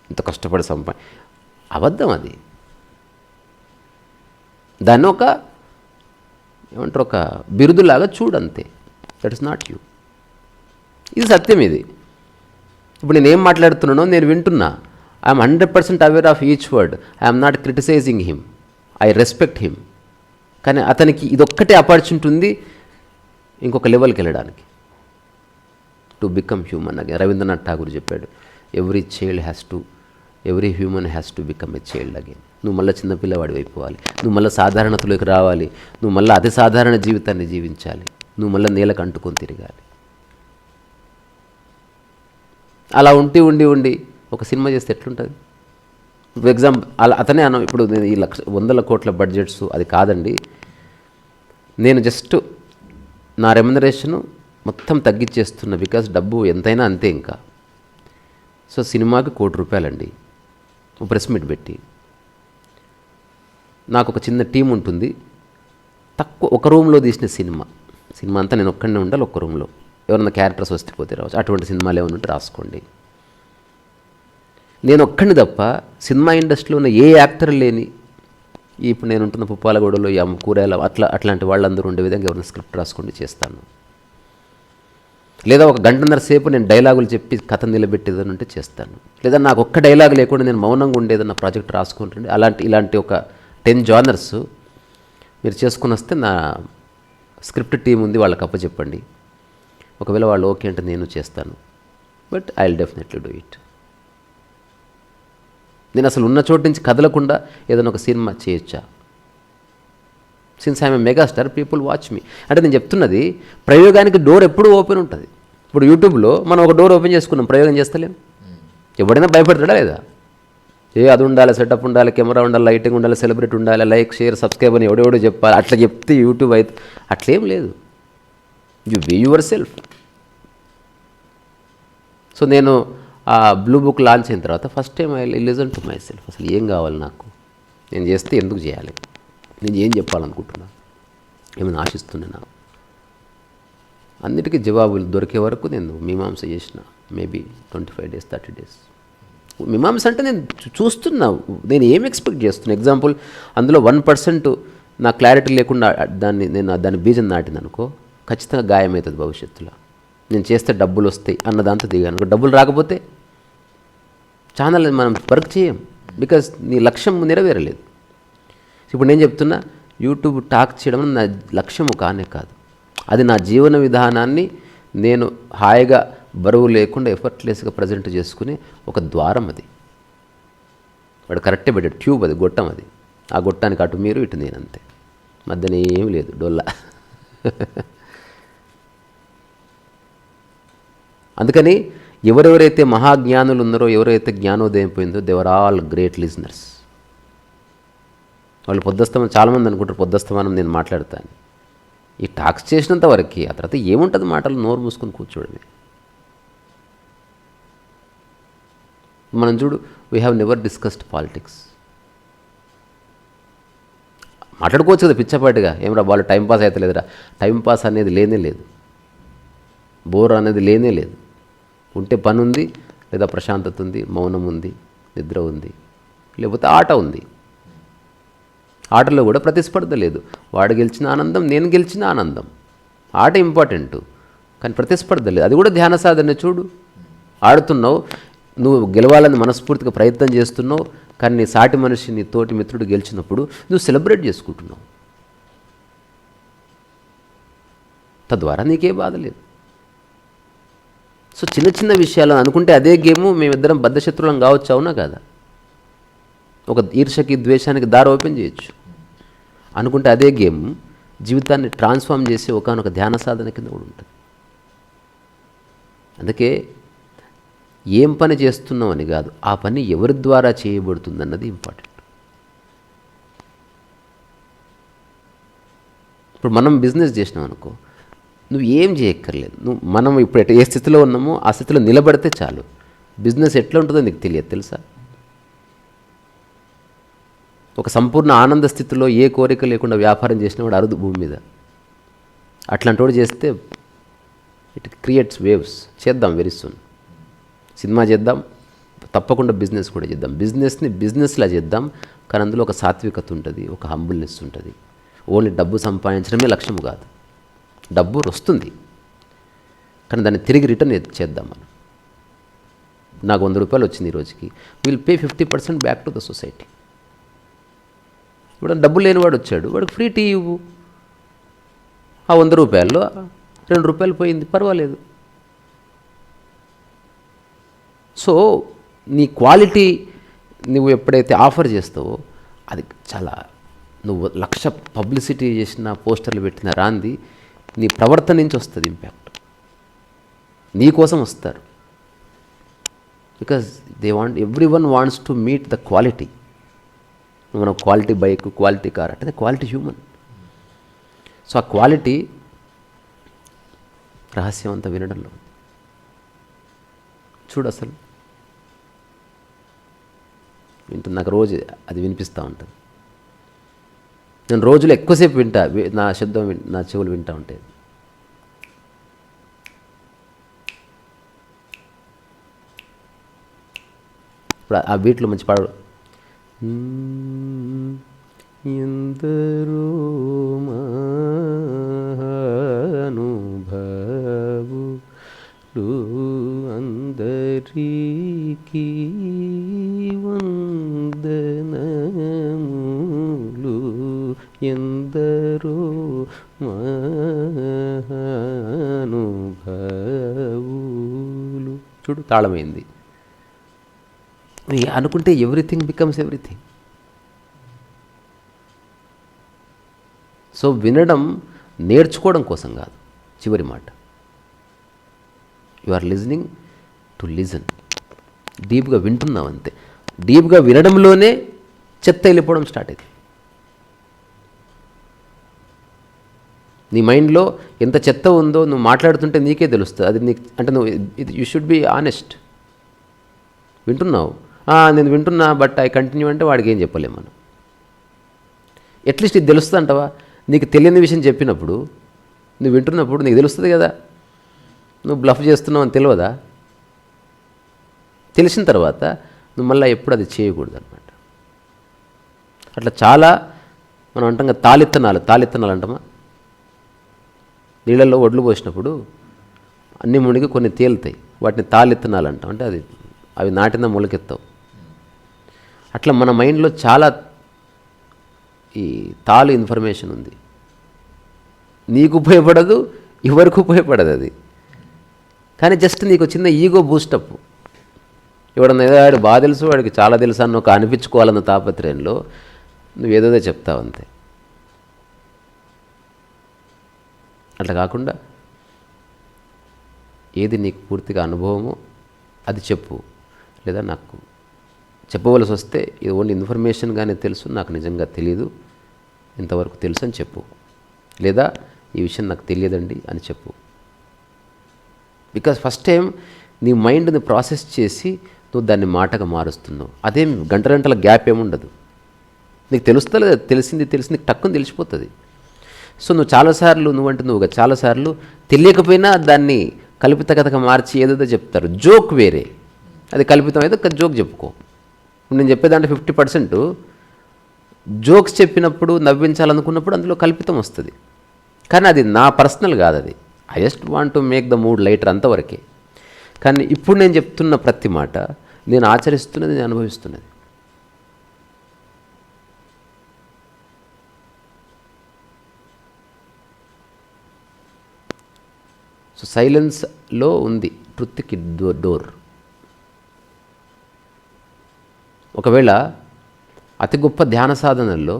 ఇంత కష్టపడి అబద్ధం అది. దాన్ని ఏమంటారు, ఒక బిరుదులాగా చూడంతే. That is not you. ఇది సత్యం. ఇది ఇప్పుడు నేనేం మాట్లాడుతున్నానో నేను వింటున్నా. I'm 100% aware of each word. I'm not criticizing him, I respect him. కానీ అతనికి ఇదొక్కటే ఆపర్చునిటీ ఉంది ఇంకొక లెవెల్కి వెళ్ళడానికి, to become human. Again Rabindranath Tagore చెప్పాడు, every human has to become a child again. నువ్వు మళ్ళీ చిన్నపిల్లవాడి అయిపోవాలి, నువ్వు మళ్ళీ సాధారణతలోకి రావాలి, నువ్వు మళ్ళీ అతి సాధారణ జీవితాన్ని జీవించాలి, నువ్వు మళ్ళీ నేలకు అంటుకొని తిరగాలి. అలా ఉండి ఒక సినిమా చేస్తే ఎట్లుంటుంది? ఫర్ ఎగ్జాంపుల్ అతనే ఇప్పుడు నేను ఈ 100 కోట్ల బడ్జెట్స్ అది కాదండి, నేను జస్ట్ నా రెమ్యునరేషను మొత్తం తగ్గించేస్తున్నా, బికాస్ డబ్బు ఎంతైనా అంతే ఇంకా. సో సినిమాకి ₹1,00,00,000 అండి, ప్రెస్ మీట్ పెట్టి. నాకు ఒక చిన్న టీం ఉంటుంది, ఒక రూమ్లో తీసిన సినిమా అంతా నేను ఒక్కడనే ఉండాలి, ఒక్క రూమ్లో. ఎవరన్నా క్యారెక్టర్స్ వస్తే పోతే రావచ్చు, అటువంటి సినిమాలు ఏమైనా ఉంటే రాసుకోండి. నేను ఒక్కడిని తప్ప సినిమా ఇండస్ట్రీలో ఉన్న ఏ యాక్టర్ లేని, ఇప్పుడు నేను ఉంటున్న పుప్పాలగూడలో కూరేల అట్లాంటి వాళ్ళందరూ ఉండే విధంగా ఎవరైనా స్క్రిప్ట్ రాసుకోండి, చేస్తాను. లేదా ఒక 1.5 సేపు నేను డైలాగులు చెప్పి కథ నిలబెట్టేదని ఉంటే చేస్తాను. లేదా నాకు ఒక్క డైలాగ్ లేకుండా నేను మౌనంగా ఉండేదన్న ప్రాజెక్ట్ రాసుకుంటుండే. ఇలాంటి ఒక 10 జానర్స్ మీరు చేసుకుని వస్తే నా స్క్రిప్ట్ టీం ఉంది, వాళ్ళకి అప్పచెప్పండి. ఒకవేళ వాళ్ళు ఓకే అంటే నేను చేస్తాను, but I will definitely do it. నేను అసలు ఉన్న చోటు నుంచి కదలకుండా ఏదైనా ఒక సినిమా చేయొచ్చా? Since I'm a megastar, people watch me. అంటే నేను చెప్తున్నది, ప్రయోగానికి డోర్ ఎప్పుడూ ఓపెన్ ఉంటుంది. ఇప్పుడు యూట్యూబ్లో మనం ఒక డోర్ ఓపెన్ చేసుకున్నాం, ప్రయోగం చేస్తలేం. ఎవడైనా భయపడతాడా లేదా? అది ఉండాలి, సెటప్ ఉండాలి, కెమెరా ఉండాలి, లైటింగ్ ఉండాలి, సెలబ్రిటీ ఉండాలి, లైక్ షేర్ సబ్స్క్రైబ్ అని ఎవడెవడో చెప్పాలి. అట్లా చెప్తే యూట్యూబ్ అయితే అట్లేం లేదు. You be yourself. So నేను ఆ బ్లూ బుక్ లాంచ్ అయిన తర్వాత first time I listen to myself. అసలు ఏం కావాలి నాకు, నేను చేస్తే ఎందుకు చేయాలి, నేను ఏం చెప్పాలనుకుంటున్నా, ఏమైనా ఆశిస్తున్నానా, అన్నిటికీ జవాబులు దొరికే వరకు నేను మీమాంస చేసిన. మేబీ 25 days 30 days మీమాంస అంటే నేను చూస్తున్నా, నేను ఏం ఎక్స్పెక్ట్ చేస్తున్నా. ఎగ్జాంపుల్, అందులో 1% నా క్లారిటీ లేకుండా దాన్ని బీజం నాటిందనుకో, ఖచ్చితంగా గాయమవుతుంది భవిష్యత్తులో. నేను చేస్తే డబ్బులు వస్తాయి అన్న దాంతో దిగాను. డబ్బులు రాకపోతే ఛానల్ మనం వర్క్ చేయం, బికాజ్ నీ లక్ష్యం నెరవేరలేదు. ఇప్పుడు నేను చెప్తున్నా, యూట్యూబ్ టాక్ చేయడం నా లక్ష్యము కానే కాదు. అది నా జీవన విధానాన్ని నేను హాయిగా బరువు లేకుండా ఎఫర్ట్లెస్గా ప్రజెంట్ చేసుకునే ఒక ద్వారం. అది వాడు కరెక్టే పెట్టాడు, ట్యూబ్ అది, గొట్టం అది. ఆ గొట్టానికి అటు మీరు ఇటు నేను, అంతే. మధ్యన ఏమీ లేదు, డొల్లా. అందుకని ఎవరెవరైతే మహాజ్ఞానులు ఉన్నారో, ఎవరైతే జ్ఞానోదయం పోయిందో, they are all great listeners. వాళ్ళు పొద్దుస్తమానం, చాలామంది అనుకుంటారు పొద్దుస్తమానం నేను మాట్లాడతాను. ఈ టాక్స్ చేసినంత వరకు, ఆ తర్వాత ఏముంటుంది, మాటలు నోరు మూసుకొని కూర్చోడమే. మనం చూడు, we have never discussed politics. మాట్లాడుకోవచ్చు కదా పిచ్చపాటిగా, ఏమరా వాళ్ళు టైంపాస్ అయితే లేదురా. టైంపాస్ అనేది లేనే లేదు, బోర్ అనేది లేనే లేదు. ఉంటే పని ఉంది, లేదా ప్రశాంతత ఉంది, మౌనం ఉంది, నిద్ర ఉంది, లేకపోతే ఆట ఉంది. ఆటలో కూడా ప్రతిస్పర్ధ లేదు. వాడు గెలిచిన ఆనందం, నేను గెలిచిన ఆనందం. ఆట ఇంపార్టెంట్, కానీ ప్రతిస్పర్ధ లేదు. అది కూడా ధ్యాన సాధన. చూడు, ఆడుతున్నావు, నువ్వు గెలవాలని మనస్ఫూర్తిగా ప్రయత్నం చేస్తున్నావు, కానీ నీ సాటి మనిషి, నీ తోటి మిత్రుడు గెలిచినప్పుడు నువ్వు సెలబ్రేట్ చేసుకుంటున్నావు. తద్వారా నీకే బాధ లేదు. సో చిన్న చిన్న విషయాలు అనుకుంటే అదే గేము, మేమిద్దరం బద్ధశత్రువులం కావచ్చు, అవునా కదా? ఒక ఈర్షకి, ద్వేషానికి దారి ఓపెన్ చేయొచ్చు. అనుకుంటే అదే గేమ్ జీవితాన్ని ట్రాన్స్ఫార్మ్ చేసి ఒకనొక ధ్యాన సాధన కింద కూడా ఉంటుంది. అందుకే ఏం పని చేస్తున్నామని కాదు, ఆ పని ఎవరి ద్వారా చేయబడుతుందన్నది ఇంపార్టెంట్. ఇప్పుడు మనం బిజినెస్ చేసినాం అనుకో, నువ్వు ఏం చేయక్కర్లేదు. మనం ఇప్పుడు ఏ స్థితిలో ఉన్నామో ఆ స్థితిలో నిలబడితే చాలు. బిజినెస్ ఎట్లా ఉంటుందో నీకు తెలియదు, తెలుసా? ఒక సంపూర్ణ ఆనంద స్థితిలో ఏ కోరిక లేకుండా వ్యాపారం చేసిన వాడు అరుదు భూమి మీద. అట్లాంటి వాడు చేస్తే ఇట్ క్రియేట్స్ వేవ్స్. చేద్దాం వెరీ సూన్. సినిమా చేద్దాం, తప్పకుండా బిజినెస్ కూడా చేద్దాం. బిజినెస్ని బిజినెస్లా చేద్దాం, కానీ అందులో ఒక సాత్వికత ఉంటుంది, ఒక హంబుల్నెస్ ఉంటుంది. ఓన్లీ డబ్బు సంపాదించడమే లక్ష్యం కాదు. డబ్బు వస్తుంది, కానీ దాన్ని తిరిగి రిటర్న్ చేద్దాం మనం. నాకు 100 రూపాయలు వచ్చింది ఈ రోజుకి, will pay 50% back to the society. ఇప్పుడు డబ్బు లేనివాడు వచ్చాడు, వాడికి ఫ్రీ టీ ఇవ్వు. ఆ 100 రూపాయల్లో 2 రూపాయలు పోయింది, పర్వాలేదు. సో నీ క్వాలిటీ నువ్వు ఎప్పుడైతే ఆఫర్ చేస్తావో అది చాలా, నువ్వు 1,00,000 పబ్లిసిటీ చేసిన పోస్టర్లు పెట్టిన రాంది నీ ప్రవర్తన నుంచి వస్తుంది ఇంపాక్ట్. నీ కోసం వస్తారు. Because every one wants to meet the quality. మనం క్వాలిటీ బైక్, క్వాలిటీ కార్ అంటే క్వాలిటీ హ్యూమన్. సో ఆ క్వాలిటీ రహస్యం అంతా వినడంలో చూడు. అసలు నాకు రోజు అది వినిపిస్తూ ఉంటుంది. నేను రోజులో ఎక్కువసేపు వింటా, నా శబ్దం నా చెవులు వింటూ ఉంటాయి. ఇప్పుడు ఆ బీట్లో మంచి పాడు. ఎందరో మహానుభావులు అందరికీ వందనములు, ఎందరో మహానుభావులు. చూడు, తాళమైంది. అనుకుంటే ఎవ్రీథింగ్ బికమ్స్ ఎవ్రీథింగ్. సో వినడం నేర్చుకోవడం కోసం కాదు. చివరి మాట, you are listening to listen. డీప్గా వింటున్నావు అంతే. డీప్గా వినడంలోనే చెత్త వెళ్ళిపోవడం స్టార్ట్ అయింది. నీ మైండ్లో ఎంత చెత్త ఉందో నువ్వు మాట్లాడుతుంటే నీకే తెలుస్తుంది. అది నీకు అంటే నువ్వు యూ షుడ్ బి ఆనెస్ట్. వింటున్నావు, నేను వింటున్నా బట్ ఐ కంటిన్యూ అంటే వాడికి ఏం చెప్పలేము మనం. అట్లీస్ట్ ఇది తెలుస్తుంది అంటావా? నీకు తెలియని విషయం చెప్పినప్పుడు నువ్వు వింటున్నప్పుడు నీకు తెలుస్తుంది కదా, నువ్వు బ్లఫ్ చేస్తున్నావు అని తెలియదా? తెలిసిన తర్వాత నువ్వు మళ్ళీ ఎప్పుడు అది చేయకూడదు అనమాట. అట్లా చాలా మనం అంటాం కదా, తాలిత్తనాలు అంటామా? నీళ్ళల్లో ఒడ్లు పోసినప్పుడు అన్ని మునిగి కొన్ని తేలుతాయి, వాటిని తాలిత్తనాలు అంటాం. అంటే అవి నాటిన మొలకెత్తావు. అట్లా మన మైండ్లో చాలా ఈ తాలు ఇన్ఫర్మేషన్ ఉంది. నీకు ఉపయోగపడదు, ఎవరికి ఉపయోగపడదు అది. కానీ జస్ట్ నీకు చిన్న ఈగో బూస్టప్. ఎవడన్నా ఏదో వాడు బాగా తెలుసు, వాడికి చాలా తెలుసు అన్న ఒక అనిపించుకోవాలన్న తాపత్రయంలో నువ్వు ఏదోదో చెప్తావు అంతే. అట్లా కాకుండా ఏది నీకు పూర్తిగా అనుభవమో అది చెప్పు. లేదా నాకు చెప్పవలసి వస్తే ఇది ఓన్లీ ఇన్ఫర్మేషన్గానే తెలుసు, నాకు నిజంగా తెలియదు, ఇంతవరకు తెలుసు అని చెప్పు. లేదా ఈ విషయం నాకు తెలియదండి అని చెప్పు. బికాజ్ ఫస్ట్ టైం నీ మైండ్ని ప్రాసెస్ చేసి నువ్వు దాన్ని మాటగా మారుస్తున్నావు. అదేం గంటల గ్యాప్ ఏముండదు. నీకు తెలుస్తలేదు, తెలిసింది నీకు టక్కుని తెలిసిపోతుంది. సో నువ్వు చాలాసార్లు తెలియకపోయినా దాన్ని కల్పిత కథగా మార్చి ఏదేదో చెప్తారు. జోక్ వేరే, అది కల్పితం అయితే జోక్ చెప్పుకో. నేను చెప్పేదాంట్లో 50% జోక్స్ చెప్పినప్పుడు నవ్వించాలనుకున్నప్పుడు అందులో కల్పితం వస్తుంది. కానీ అది నా పర్సనల్ కాదు, అది I just want to make the mood lighter అంతవరకే. కానీ ఇప్పుడు నేను చెప్తున్న ప్రతి మాట నేను ఆచరిస్తున్నది, నేను అనుభవిస్తున్నది. సో సైలెన్స్లో ఉంది ట్రుత్కి డోర్. ఒకవేళ అతి గొప్ప ధ్యాన సాధనల్లో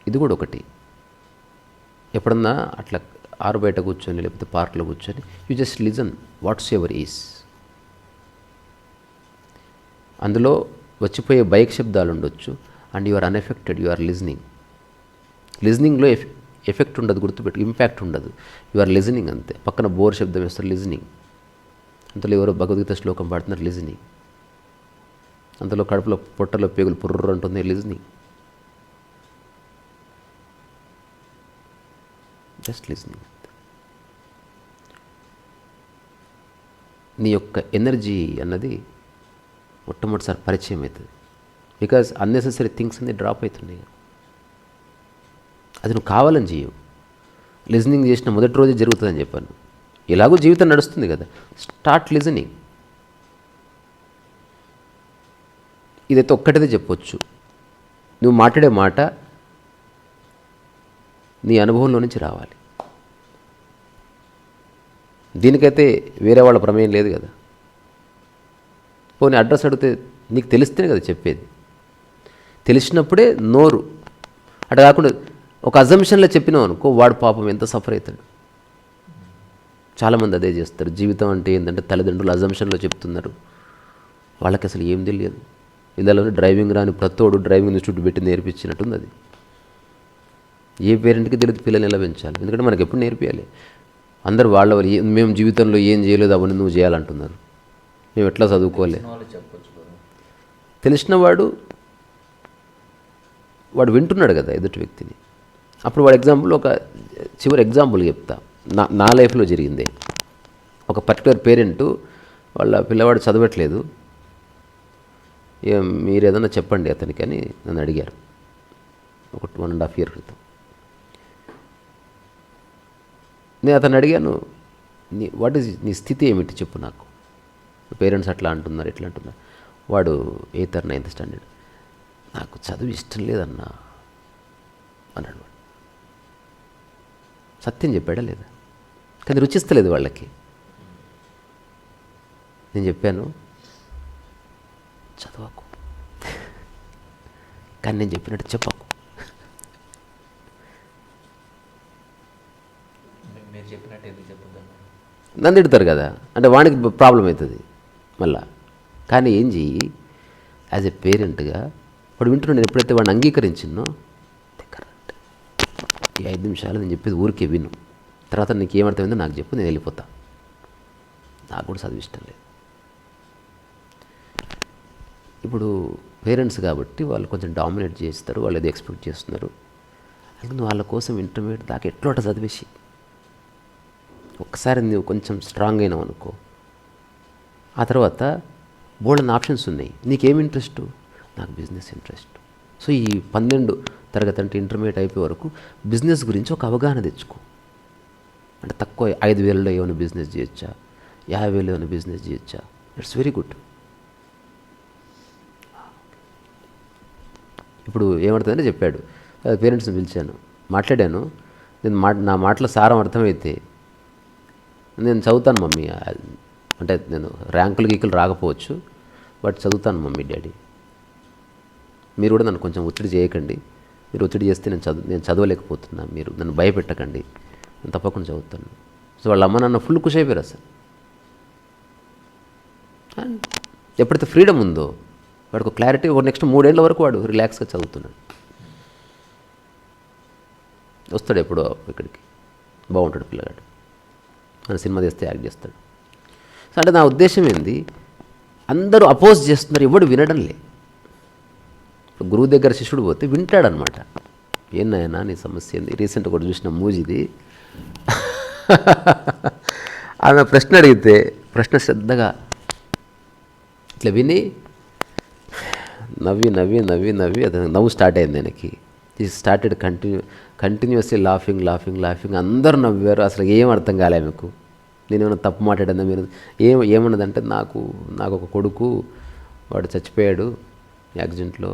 ఇది కూడా ఒకటి. ఎప్పుడన్నా అట్లా ఆరు బయట కూర్చొని లేకపోతే పార్క్లో కూర్చొని you just listen whatsoever is. అందులో వచ్చిపోయే బైక్ శబ్దాలు ఉండొచ్చు and you are unaffected, you are లిజనింగ్లో ఎఫెక్ట్ ఉండదు, గుర్తుపెట్టు, ఇంపాక్ట్ ఉండదు. యు ఆర్ లిజనింగ్ అంతే. పక్కన బోర్ శబ్దం వేస్తారు, లిజనింగ్. అంతలో ఎవరో భగవద్గీత శ్లోకం పాడుతున్నారు, లిజనింగ్. అంతలో కడుపులో పొట్టలో పేగులు పుర్రు అంటుంది, లిజనింగ్. Just listening. నీ యొక్క ఎనర్జీ అన్నది మొట్టమొదటిసారి పరిచయం అవుతుంది. బికాజ్ అన్నెసెసరీ థింగ్స్ అన్నీ డ్రాప్ అవుతున్నాయి. అది నువ్వు కావాలని చేయవు. లిజనింగ్ చేసిన మొదటి రోజే జరుగుతుందని చెప్పాను. ఎలాగో జీవితం నడుస్తుంది కదా, స్టార్ట్ లిజనింగ్. ఇదైతే ఒక్కటిదే చెప్పొచ్చు, నువ్వు మాట్లాడే మాట నీ అనుభవంలో నుంచి రావాలి. దీనికైతే వేరే వాళ్ళ ప్రమేయం లేదు కదా. పోనీ అడ్రస్ అడిగితే నీకు తెలిస్తేనే కదా చెప్పేది. తెలిసినప్పుడే నోరు. అట్లా కాకుండా ఒక అజంప్షన్లో చెప్పినావు అనుకో, వాడు పాపం ఎంత సఫర్ అవుతాడు. చాలామంది అదే చేస్తారు. జీవితం అంటే ఏంటంటే తల్లిదండ్రులు అజంప్షన్లో చెప్తున్నారు, వాళ్ళకి అసలు ఏం తెలియదు. ఇందులోనే డ్రైవింగ్ రాని ప్రతోడు డ్రైవింగ్ ఇన్స్టిట్యూట్ పెట్టి నేర్పించినట్టుంది. అది ఏ పేరెంట్కి తెలియదు పిల్లల్ని ఎలా పెంచాలి. ఎందుకంటే మనకి ఎప్పుడు నేర్పించాలి. అందరు వాళ్ళ మేము జీవితంలో ఏం చేయలేదు అవన్నీ నువ్వు చేయాలంటున్నారు. మేము ఎట్లా చదువుకోలే. తెలిసిన వాడు వింటున్నాడు కదా ఎదుటి వ్యక్తిని. అప్పుడు వాడు ఎగ్జాంపుల్, ఒక చివరి ఎగ్జాంపుల్ చెప్తా. నా లైఫ్లో జరిగిందే. ఒక పర్టికులర్ పేరెంటు వాళ్ళ పిల్లవాడు చదవట్లేదు, మీరు ఏదన్నా చెప్పండి అతనికి అని నన్ను అడిగారు ఒక 1.5 years క్రితం. నేను అతను అడిగాను, నీ స్థితి ఏమిటి చెప్పు నాకు, పేరెంట్స్ అట్లా అంటున్నారు ఇట్లా అంటున్నారు. వాడు 8th or 9th standard, నాకు చదువు ఇష్టం లేదన్నా అన్నాడు. వాడు సత్యం చెప్పాడా లేదా? కానీ రుచిస్తలేదు వాళ్ళకి. నేను చెప్పాను, చదవకు, కానీ నేను చెప్పినట్టు చెప్పకు. నన్ను తిడతారు కదా, అంటే వానికి ప్రాబ్లం అవుతుంది మళ్ళా. కానీ ఏం చెయ్యి, యాజ్ ఎ పేరెంట్గా వాడు వింటున్నాడు. నేను ఎప్పుడైతే వాడిని అంగీకరించినో, కరెక్ట్, ఈ 5 నిమిషాలు నేను చెప్పేది ఊరికే విను, తర్వాత నీకు ఏమర్థమైందో నాకు చెప్పు, నేను వెళ్ళిపోతా. నాకు కూడా చదివి ఇష్టం లేదు. ఇప్పుడు పేరెంట్స్ కాబట్టి వాళ్ళు కొంచెం డామినేట్ చేస్తారు, వాళ్ళు ఏదో ఎక్స్పెక్ట్ చేస్తున్నారు. అందుకని వాళ్ళ కోసం ఇంటర్మీడియట్ దాకా ఎట్లోట చదివేసి, ఒక్కసారి నువ్వు కొంచెం స్ట్రాంగ్ అయినావు అనుకో, ఆ తర్వాత బోల్డెన్ ఆప్షన్స్ ఉన్నాయి. నీకేం ఇంట్రెస్ట్? నాకు బిజినెస్ ఇంట్రెస్ట్. సో ఈ 12 తరగతి అంటే ఇంటర్మీడియట్ అయిపోయే వరకు బిజినెస్ గురించి ఒక అవగాహన తెచ్చుకో. అంటే తక్కువ 5,000లో ఏమైనా బిజినెస్ చేయొచ్చా, 50,000 ఏమైనా బిజినెస్ చేయొచ్చా, ఇట్స్ వెరీ గుడ్. ఇప్పుడు ఏమవుతుందని చెప్పాడు. పేరెంట్స్ని పిలిచాను, మాట్లాడాను. నేను నా మాటల సారం అర్థమైతే నేను చదువుతాను మమ్మీ, అంటే నేను ర్యాంకులు గీకులు రాకపోవచ్చు, బట్ చదువుతాను మమ్మీ డాడీ. మీరు కూడా నన్ను కొంచెం ఒత్తిడి చేయకండి. మీరు ఒత్తిడి చేస్తే నేను చదవలేకపోతున్నా, మీరు నన్ను భయపెట్టకండి, నేను తప్పకుండా చదువుతాను. సో వాళ్ళ అమ్మ నాన్న ఫుల్ ఖుషి అయిపోయారు అసలు. ఎప్పుడైతే ఫ్రీడమ్ ఉందో వాడికి ఒక క్లారిటీ, ఒక నెక్స్ట్ 3 ఏళ్ళ వరకు వాడు రిలాక్స్గా చదువుతున్నాడు. వస్తాడు ఎప్పుడో ఇక్కడికి, బాగుంటాడు పిల్లగాడు, మన సినిమా తీస్తే యాక్ట్ చేస్తాడు. సో అంటే నా ఉద్దేశం ఏంది, అందరూ అపోజ్ చేస్తున్నారు, ఎవడు వినడం లే. గురువు దగ్గర శిష్యుడు పోతే వింటాడనమాట. ఏనాయనా నీ సమస్య ఏంది? రీసెంట్గా కూడా చూసిన మూజీది, ఆమె ప్రశ్న అడిగితే ప్రశ్న శ్రద్ధగా ఇట్లా విని నవ్వి అది నవ్వు స్టార్ట్ అయింది ఆయనకి. ఈ స్టార్టెడ్ కంటిన్యూస్లీ లాఫింగ్. అందరూ నవ్వారు. అసలు ఏం అర్థం కాలే మీకు. నేనేమైనా తప్పు మాట్లాడిందా? మీరు ఏమన్నదంటే, నాకు ఒక కొడుకు, వాడు చచ్చిపోయాడు యాక్సిడెంట్లో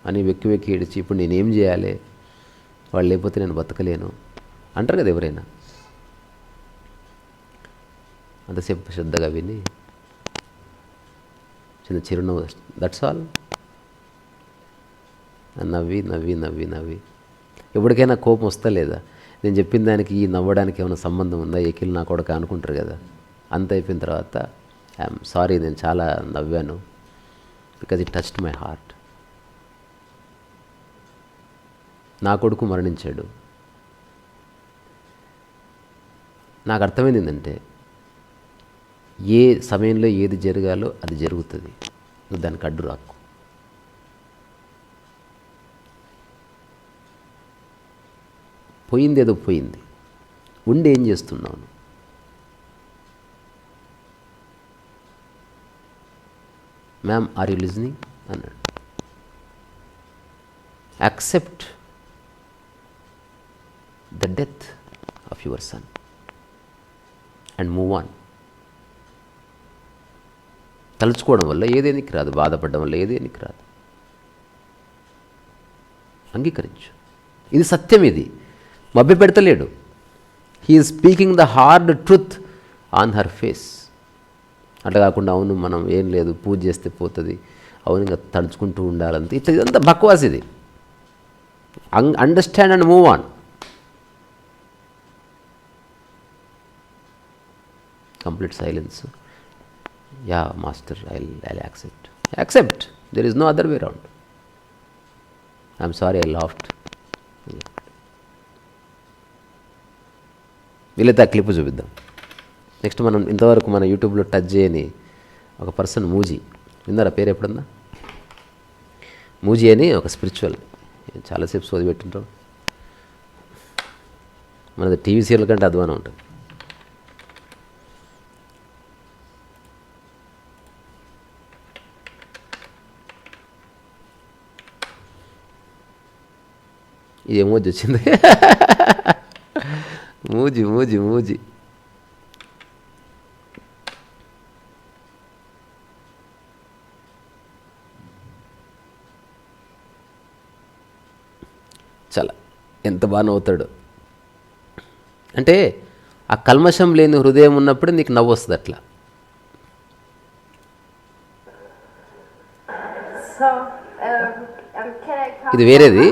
అని వెక్కి ఏడిచి, ఇప్పుడు నేనేం చేయాలి, వాడు లేకపోతే నేను బతకలేను అంటారు కదా ఎవరైనా. అంతసేపు శ్రద్ధగా విని చిన్న చిరునవ్వు, దట్స్ ఆల్. నవ్వి ఎప్పటికైనా కోపం వస్తా లేదా? నేను చెప్పిన దానికి ఈ నవ్వడానికి ఏమైనా సంబంధం ఉందా? ఎకిల్ నా కొడుకు అనుకుంటారు కదా. అంత అయిపోయిన తర్వాత ఐఎమ్ సారీ, నేను చాలా నవ్వాను, because it touched my heart. నా కొడుకు మరణించాడు, నాకు అర్థమైంది ఏంటంటే ఏ సమయంలో ఏది జరగాలో అది జరుగుతుంది, నువ్వు దానికి అడ్డు రాకు. పోయింది ఏదో పోయింది, ఉండి ఏం చేస్తున్నావు? మ్యామ్ ఆర్ యూ లిజనింగ్ అన్నాడు. Accept the death of your son and move on. తలుచుకోవడం వల్ల ఏదేనికి రాదు, బాధపడడం వల్ల ఏదేనికి రాదు. అంగీకరించు, ఇది సత్యం, ఇది మభ్య పెడతలేడు. He is speaking the hard truth on her face. అట్లా కాకుండా అవును మనం ఏం లేదు పూజ చేస్తే పోతుంది, అవును ఇంకా తలుచుకుంటూ ఉండాలంతే, ఇట్లా ఇదంతా బక్వాస్. ఇది understand and move on. Complete silence. Yeah master, I accept there is no other way round. I'm sorry I laughed. వీలైతే ఆ క్లిప్ చూపిద్దాం. నెక్స్ట్ మనం ఇంతవరకు మన యూట్యూబ్లో టచ్ చేయని ఒక పర్సన్ మూజీ, విన్నారా పేరు ఎప్పుడన్నా? మూజీ అని ఒక స్పిరిచువల్, చాలాసేపు సోది పెట్టింటాం. మనది టీవీ సీరియల్ కంటే అధ్వానం ఉంటుంది. ఇది ఎమోజీ వచ్చింది. మూజీ మూజీ మూజీ. చాలా ఎంత బాగా నవ్వుతాడు అంటే, ఆ కల్మషం లేని హృదయం ఉన్నప్పుడు నీకు నవ్వు వస్తుంది. అట్లా ఇది వేరేది.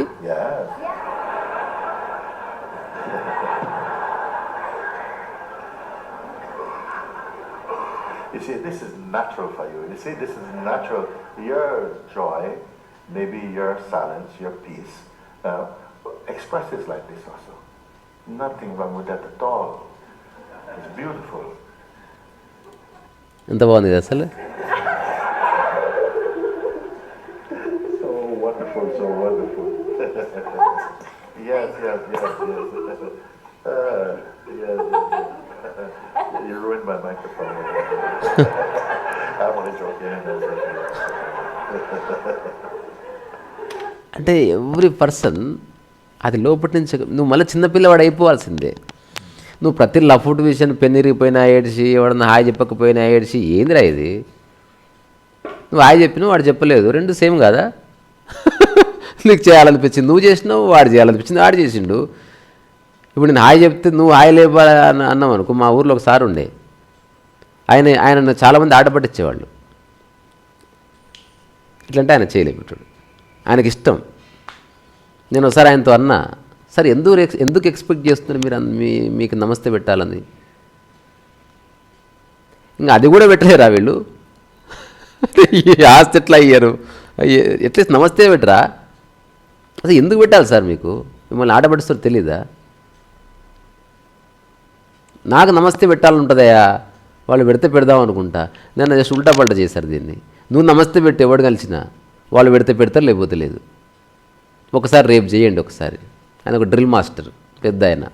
You see, this is natural for you. You see, this is natural. Your joy, maybe your silence, your peace, expresses like this also. Nothing wrong with that at all. It's beautiful. ఎంత బాగుంది ఇది అసలు. So wonderful, so wonderful. Yes. Yes. You ruined my microphone. I'm only joking. అంటే every person అది లోపటి నుంచి నువ్వు మళ్ళీ చిన్నపిల్లవాడు అయిపోవాల్సిందే. నువ్వు ప్రతి లఫుట్ విషయం పెన్నిరిగిపోయినా ఏడ్చి, ఎవడన్నా హాయ్ చెప్పకపోయినా ఏడ్చి, ఏందిరా ఇది? నువ్వు హాయ్ చెప్పినావు, వాడు చెప్పలేదు, రెండు సేమ్ కదా. నీకు చేయాలనిపించింది నువ్వు చేసినావు, వాడు చేయాలనిపించింది వాడు చేసిండు. ఇప్పుడు నేను హాయ్ చెప్తే నువ్వు హాయ్ లేపా అన్నావు అనుకో. మా ఊర్లో ఒక సార్ ఉండే, ఆయన చాలామంది ఆట పట్టించేవాళ్ళు. ఇట్లంటే ఆయన చేయలేకపోయాడు, ఆయనకి ఇష్టం. నేను ఒకసారి ఆయనతో అన్నా, సరే ఎందుకు ఎక్స్పెక్ట్ చేస్తున్నారు మీరు మీకు నమస్తే పెట్టాలని? ఇంకా అది కూడా పెట్టలేరా వీళ్ళు? ఆస్తి ఎట్లా అయ్యారు? ఎట్లీస్ట్ నమస్తే పెట్టరా? అసలు ఎందుకు పెట్టాలి సార్? మీకు మిమ్మల్ని ఆట పట్టిస్తారు తెలీదా? నాకు నమస్తే పెట్టాలంటుందయా, వాళ్ళు పెడితే పెడదాం అనుకుంటా. నేను జస్ట్ ఉల్టా పల్టా చేశారు దీన్ని. నువ్వు నమస్తే పెట్టి ఎవడు కలిసినా వాళ్ళు పెడితే పెడతారు, లేకపోతే లేదు. ఒకసారి రేపు చేయండి. ఒకసారి ఆయన ఒక డ్రిల్ మాస్టర్ పెద్ద ఆయన.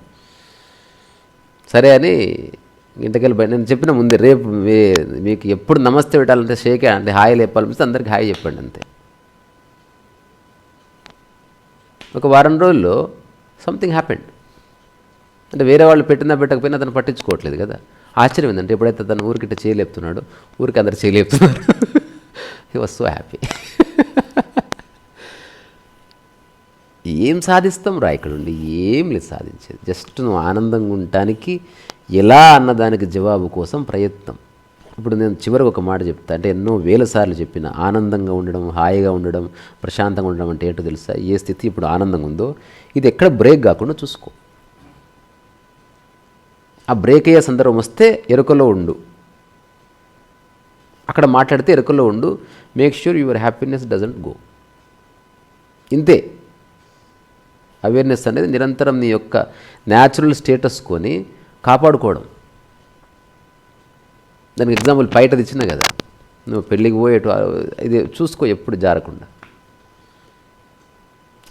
సరే అని ఇంటికెళ్ళి నేను చెప్పిన ముందే, రేపు మీకు ఎప్పుడు నమస్తే పెట్టాలంటే షేక్ అంటే హాయ్ లేపాలనిపిస్తే అందరికీ హాయ్ చెప్పండి అంతే. ఒక వారం రోజుల్లో సంథింగ్ హ్యాపెండ్. అంటే వేరే వాళ్ళు పెట్టినా పెట్టకపోయినా అతను పట్టించుకోవట్లేదు కదా. ఆశ్చర్యం ఏంటంటే ఎప్పుడైతే తను ఊరికిట్ట చేయలేపుతున్నాడు, ఊరికి అందరు చేయలేపుతున్నారు. He was so happy. ఏం సాధిస్తాం రా ఇక్కడ ఉండి? ఏం లేదు సాధించేది. జస్ట్ నువ్వు ఆనందంగా ఉండటానికి ఎలా అన్నదానికి జవాబు కోసం ప్రయత్నం. ఇప్పుడు నేను చివరికి ఒక మాట చెప్తా, అంటే ఎన్నో వేల సార్లు చెప్పిన, ఆనందంగా ఉండడం, హాయిగా ఉండడం, ప్రశాంతంగా ఉండడం అంటే ఏంటో తెలుసా? ఏ స్థితి ఇప్పుడు ఆనందంగా ఉందో ఇది ఎక్కడ బ్రేక్ కాకుండా చూసుకో. ఆ బ్రేక్ అయ్యే సందర్భం వస్తే ఎరుకలో ఉండు, అక్కడ మాట్లాడితే ఎరుకలో ఉండు. Make sure your happiness doesn't go. ఇంతే. అవేర్నెస్ అనేది నిరంతరం నీ యొక్క న్యాచురల్ స్టేటస్ కొని కాపాడుకోవడం. దానికి ఎగ్జాంపుల్ బయటది ఇచ్చినా కదా, నువ్వు పెళ్ళికి పోయేటు ఇది చూసుకో, ఎప్పుడు జారకుండా.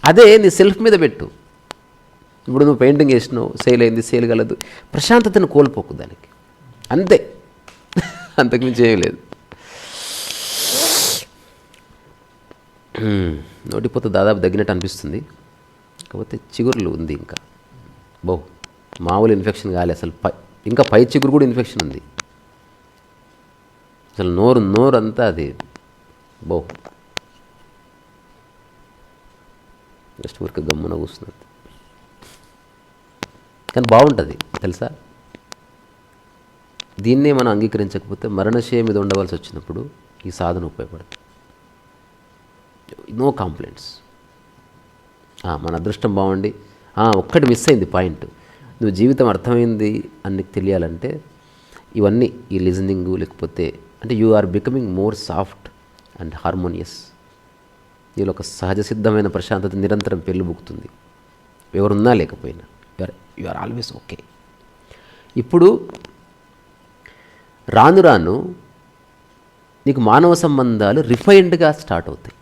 అదే నీ సెల్ఫ్ మీద పెట్టు. ఇప్పుడు నువ్వు పెయింటింగ్ వేసినావు, సేల్ అయింది, సేల్ కలదు, ప్రశాంతతను కోల్పోకు దానికి, అంతే. అంతకుమించి ఏం లేదు. నోటిపోతే దాదాపు తగ్గినట్టు అనిపిస్తుంది, కాకపోతే చిగురులు ఉంది ఇంకా. మామూలు ఇన్ఫెక్షన్ కాలే అసలు, ఇంకా పై చిగురు కూడా ఇన్ఫెక్షన్ ఉంది అసలు. నోరు అంతా అది జస్ట్ ఊరికి గమ్మున కూస్తున్నది. కానీ బాగుంటుంది తెలుసా. దీన్నే మనం అంగీకరించకపోతే మరణశయ మీద ఉండవలసి వచ్చినప్పుడు ఈ సాధన ఉపయోగపడుతుంది. No complaints. మన అదృష్టం బాగుండి ఒక్కటి మిస్ అయింది పాయింట్, నువ్వు జీవితం అర్థమైంది అని నీకు తెలియాలంటే ఇవన్నీ, ఈ లిజనింగు, లేకపోతే అంటే you are becoming more soft and harmonious. నీలో ఒక సహజ సిద్ధమైన ప్రశాంతత నిరంతరం పెళ్ళిబుకుతుంది, ఎవరున్నా లేకపోయినా. You are always okay. ఇప్పుడు రాను రాను నీకు మానవ సంబంధాలు రిఫైన్డ్గా స్టార్ట్ అవుతాయి.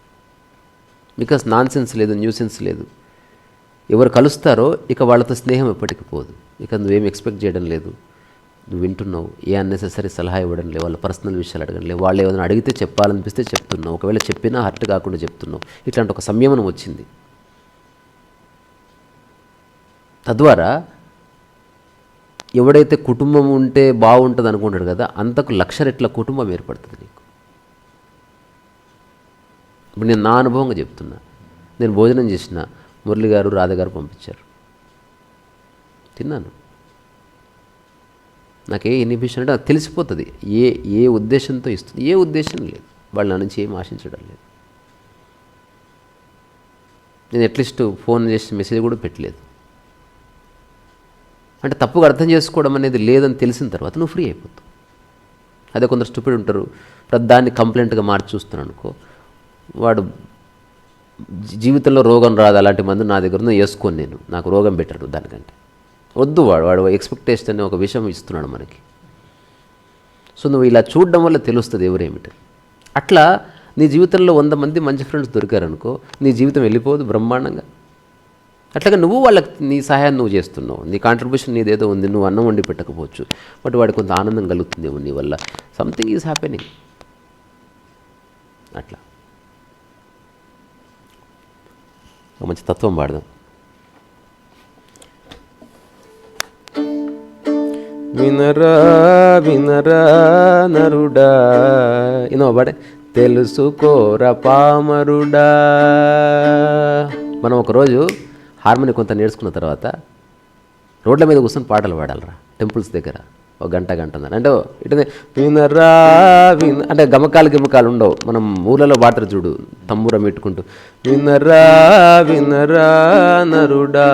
బికాస్ నాన్ సెన్స్ లేదు, న్యూ సెన్స్ లేదు. ఎవరు కలుస్తారో ఇక వాళ్ళతో స్నేహం ఎప్పటికి పోదు. ఇక నువ్వేం ఎక్స్పెక్ట్ చేయడం లేదు, నువ్వు వింటున్నావు, ఏ అన్నెసెసరీ సలహా ఇవ్వడం లేదు, వాళ్ళ పర్సనల్ విషయాలు అడగడం లేదు, వాళ్ళు ఏదైనా అడిగితే చెప్పాలనిపిస్తే చెప్తున్నావు, ఒకవేళ చెప్పినా హర్ట్ కాకుండా చెప్తున్నావు. ఇట్లాంటి ఒక సంయమనం వచ్చింది. తద్వారా ఎవడైతే కుటుంబం ఉంటే బాగుంటుంది అనుకుంటాడు కదా, అంతకు 1,00,000 రెట్ల కుటుంబం ఏర్పడుతుంది నీకు. ఇప్పుడు నేను నా అనుభవంగా చెప్తున్నా. నేను భోజనం చేసిన, మురళి గారు, రాధ గారు పంపించారు, తిన్నాను. నాకే ఇన్హిబిషన్ అంటే నాకు తెలిసిపోతుంది ఏ ఉద్దేశంతో ఇస్తుంది, ఏ ఉద్దేశం లేదు, వాళ్ళ నా నుంచి ఏం ఆశించడం లేదు. నేను అట్లీస్ట్ ఫోన్ చేసి మెసేజ్ కూడా పెట్టలేదు. అంటే తప్పుగా అర్థం చేసుకోవడం అనేది లేదని తెలిసిన తర్వాత నువ్వు ఫ్రీ అయిపోతావు. అదే కొందరు స్టూపిడ్ ఉంటారు, దాన్ని కంప్లైంట్గా మార్చి చూస్తున్నాను అనుకో, వాడు జీవితంలో రోగం రాదు అలాంటి మందు నా దగ్గర వేసుకొని నేను, నాకు రోగం పెట్టాడు దానికంటే వద్దు. వాడు ఎక్స్పెక్టేషన్ అనే ఒక విషయం ఇస్తున్నాడు మనకి. సో నువ్వు ఇలా చూడడం వల్ల తెలుస్తుంది ఎవరేమిటి. అట్లా నీ జీవితంలో 100 మంది మంచి ఫ్రెండ్స్ దొరికారనుకో, నీ జీవితం వెళ్ళిపోదు బ్రహ్మాండంగా. అట్లాగా నువ్వు వాళ్ళకి నీ సహాయాన్ని నువ్వు చేస్తున్నావు, నీ కాంట్రిబ్యూషన్ నీదేదో ఉంది. నువ్వు అన్నం వండి పెట్టకపోవచ్చు, బట్ వాడికి కొంత ఆనందం కలుగుతుందేమో నీ వల్ల. Something is happening. అట్లా ఒక మంచి తత్వం పాడదాం. వినరా వినరా నరుడా, ఇనో పాడే, తెలుసుకోరా పామరుడా. మనం ఒకరోజు హార్మోని కొంత నేర్చుకున్న తర్వాత రోడ్ల మీద కూర్చొని పాటలు పాడాలరా టెంపుల్స్ దగ్గర, ఒక గంటన్నర. అంటే ఇటనే వినరా అంటే గమకాలు ఉండవు. మనం ఊళ్ళలో పాడతారు చూడు, తమ్మురం పెట్టుకుంటూ, వినరా వినరా నరుడా,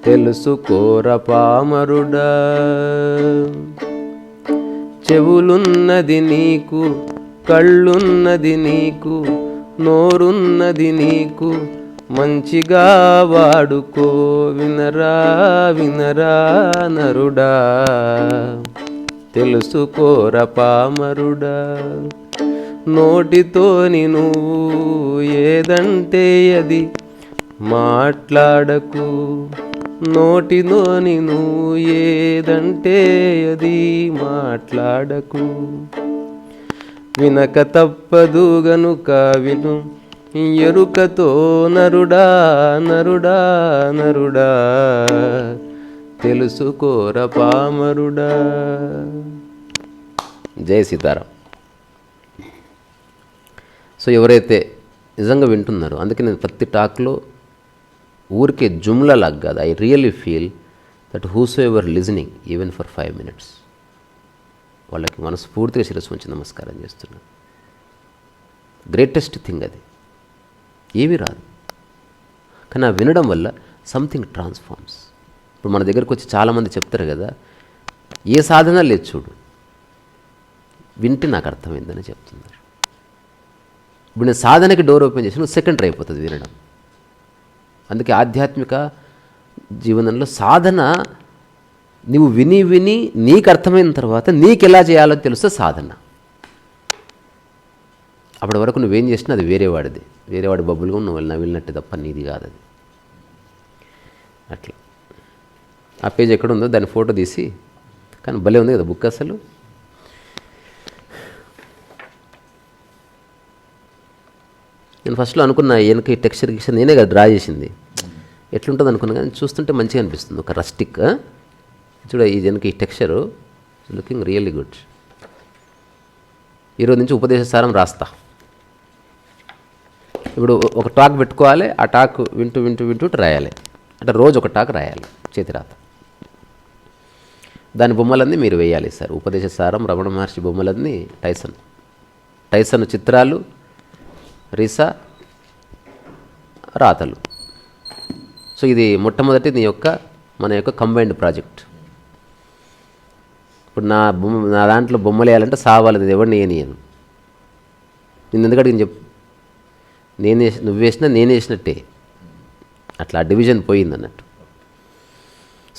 తెలుసుకోర పామరుడా. చెవులున్నది నీకు, కళ్ళున్నది నీకు, నోరున్నది నీకు, మంచిగా వాడుకో. వినరా వినరా నరుడా, తెలుసుకోర పామరుడా. నోటితోని నువ్వు ఏదంటే అది మాట్లాడకు, నోటితోని నువ్వు ఏదంటే అది మాట్లాడకు. వినక తప్పదు గనుక విను, ఎరుకతో నరుడా నరుడా నరుడా, తెలుసుకోర పామరుడా. జై సీతారాం. సో ఎవరైతే నిజంగా వింటున్నారో, అందుకే నేను ప్రతి టాక్లో ఊరికే జుమ్లలాగా కాదు, I really feel that whoever listening even for 5 minutes వాళ్ళకి మనస్ఫూర్తిగా శిరస్సు ఉంచి నమస్కారం చేస్తున్నాను. గ్రేటెస్ట్ థింగ్ అది. ఏమీ రాదు, కానీ ఆ వినడం వల్ల సంథింగ్ ట్రాన్స్ఫార్మ్స్. ఇప్పుడు మన దగ్గరకు వచ్చి చాలామంది చెప్తారు కదా, ఏ సాధన లేదు చూడు, వింటే నాకు అర్థమైందని చెప్తున్నారు. ఇప్పుడు నేను సాధనకి డోర్ ఓపెన్ చేసి నువ్వు సెకండరీ అయిపోతుంది వినడం. అందుకే ఆధ్యాత్మిక జీవనంలో సాధన నువ్వు విని విని నీకు అర్థమైన తర్వాత నీకు ఎలా చేయాలో తెలుస్తే సాధన. అప్పటి వరకు నువ్వేం చేసినా అది వేరేవాడిది, వేరేవాడి బబ్బులుగా నువ్వు నవ్వినట్టు తప్ప నీది కాదు అది. అట్లా ఆ పేజ్ ఎక్కడుందో దాని ఫోటో తీసి, కానీ భలే ఉంది కదా బుక్ అసలు. నేను ఫస్ట్లో అనుకున్నా వెనక ఈ టెక్స్చర్ గిక్చర్ నేనే కదా డ్రా చేసింది, ఎట్లుంటుంది అనుకున్నా, కానీ చూస్తుంటే మంచిగా అనిపిస్తుంది. ఒక రస్టిక్ చూడ ఈ వెనక ఈ టెక్స్చరు లుకింగ్ రియల్లీ గుడ్. ఈరోజు నుంచి ఉపదేశ సారం రాస్తా. ఇప్పుడు ఒక టాక్ పెట్టుకోవాలి, ఆ టాక్ వింటూ వింటూ వింటూ రాయాలి. అంటే రోజు ఒక టాక్ రాయాలి చేతి రాత. దాని బొమ్మలన్నీ మీరు వేయాలి సార్. ఉపదేశ సారం, రమణ మహర్షి బొమ్మలన్నీ టైసన్ చిత్రాలు, రీసా రాతలు. సో ఇది మొట్టమొదటి మన యొక్క కంబైన్డ్ ప్రాజెక్ట్. ఇప్పుడు నా దాంట్లో బొమ్మలు వేయాలంటే సావాలి, ఎవరిని వేయనియను. నేను ఎందుకంటే నేను నువ్వు వేసినా నేను వేసినట్టే, అట్లా డివిజన్ పోయింది అన్నట్టు.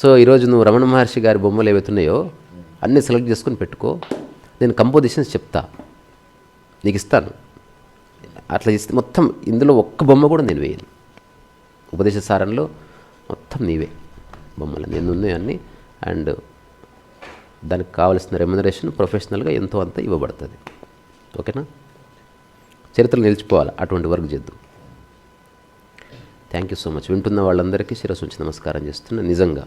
సో ఈరోజు నువ్వు రమణ మహర్షి గారి బొమ్మలు ఏవైతున్నాయో అన్నీ సెలెక్ట్ చేసుకొని పెట్టుకో. నేను కంపోజిషన్స్ చెప్తా, నీకు ఇస్తాను. అట్లా ఇస్తే మొత్తం ఇందులో ఒక్క బొమ్మ కూడా నేను వేయను. ఉపదేశ సారంలో మొత్తం నీవే బొమ్మలు నేను ఉన్నాయి అన్నీ. అండ్ దానికి కావాల్సిన రెమ్యునరేషన్ ప్రొఫెషనల్గా ఎంతో అంత ఇవ్వబడుతుంది. ఓకేనా? చరిత్రలో నిలిచిపోవాలి, అటువంటి వర్క్ చేద్దాం. Thank you so much. వింటున్న వాళ్ళందరికీ శిరస్సు ఉంచి నమస్కారం చేస్తున్నా నిజంగా.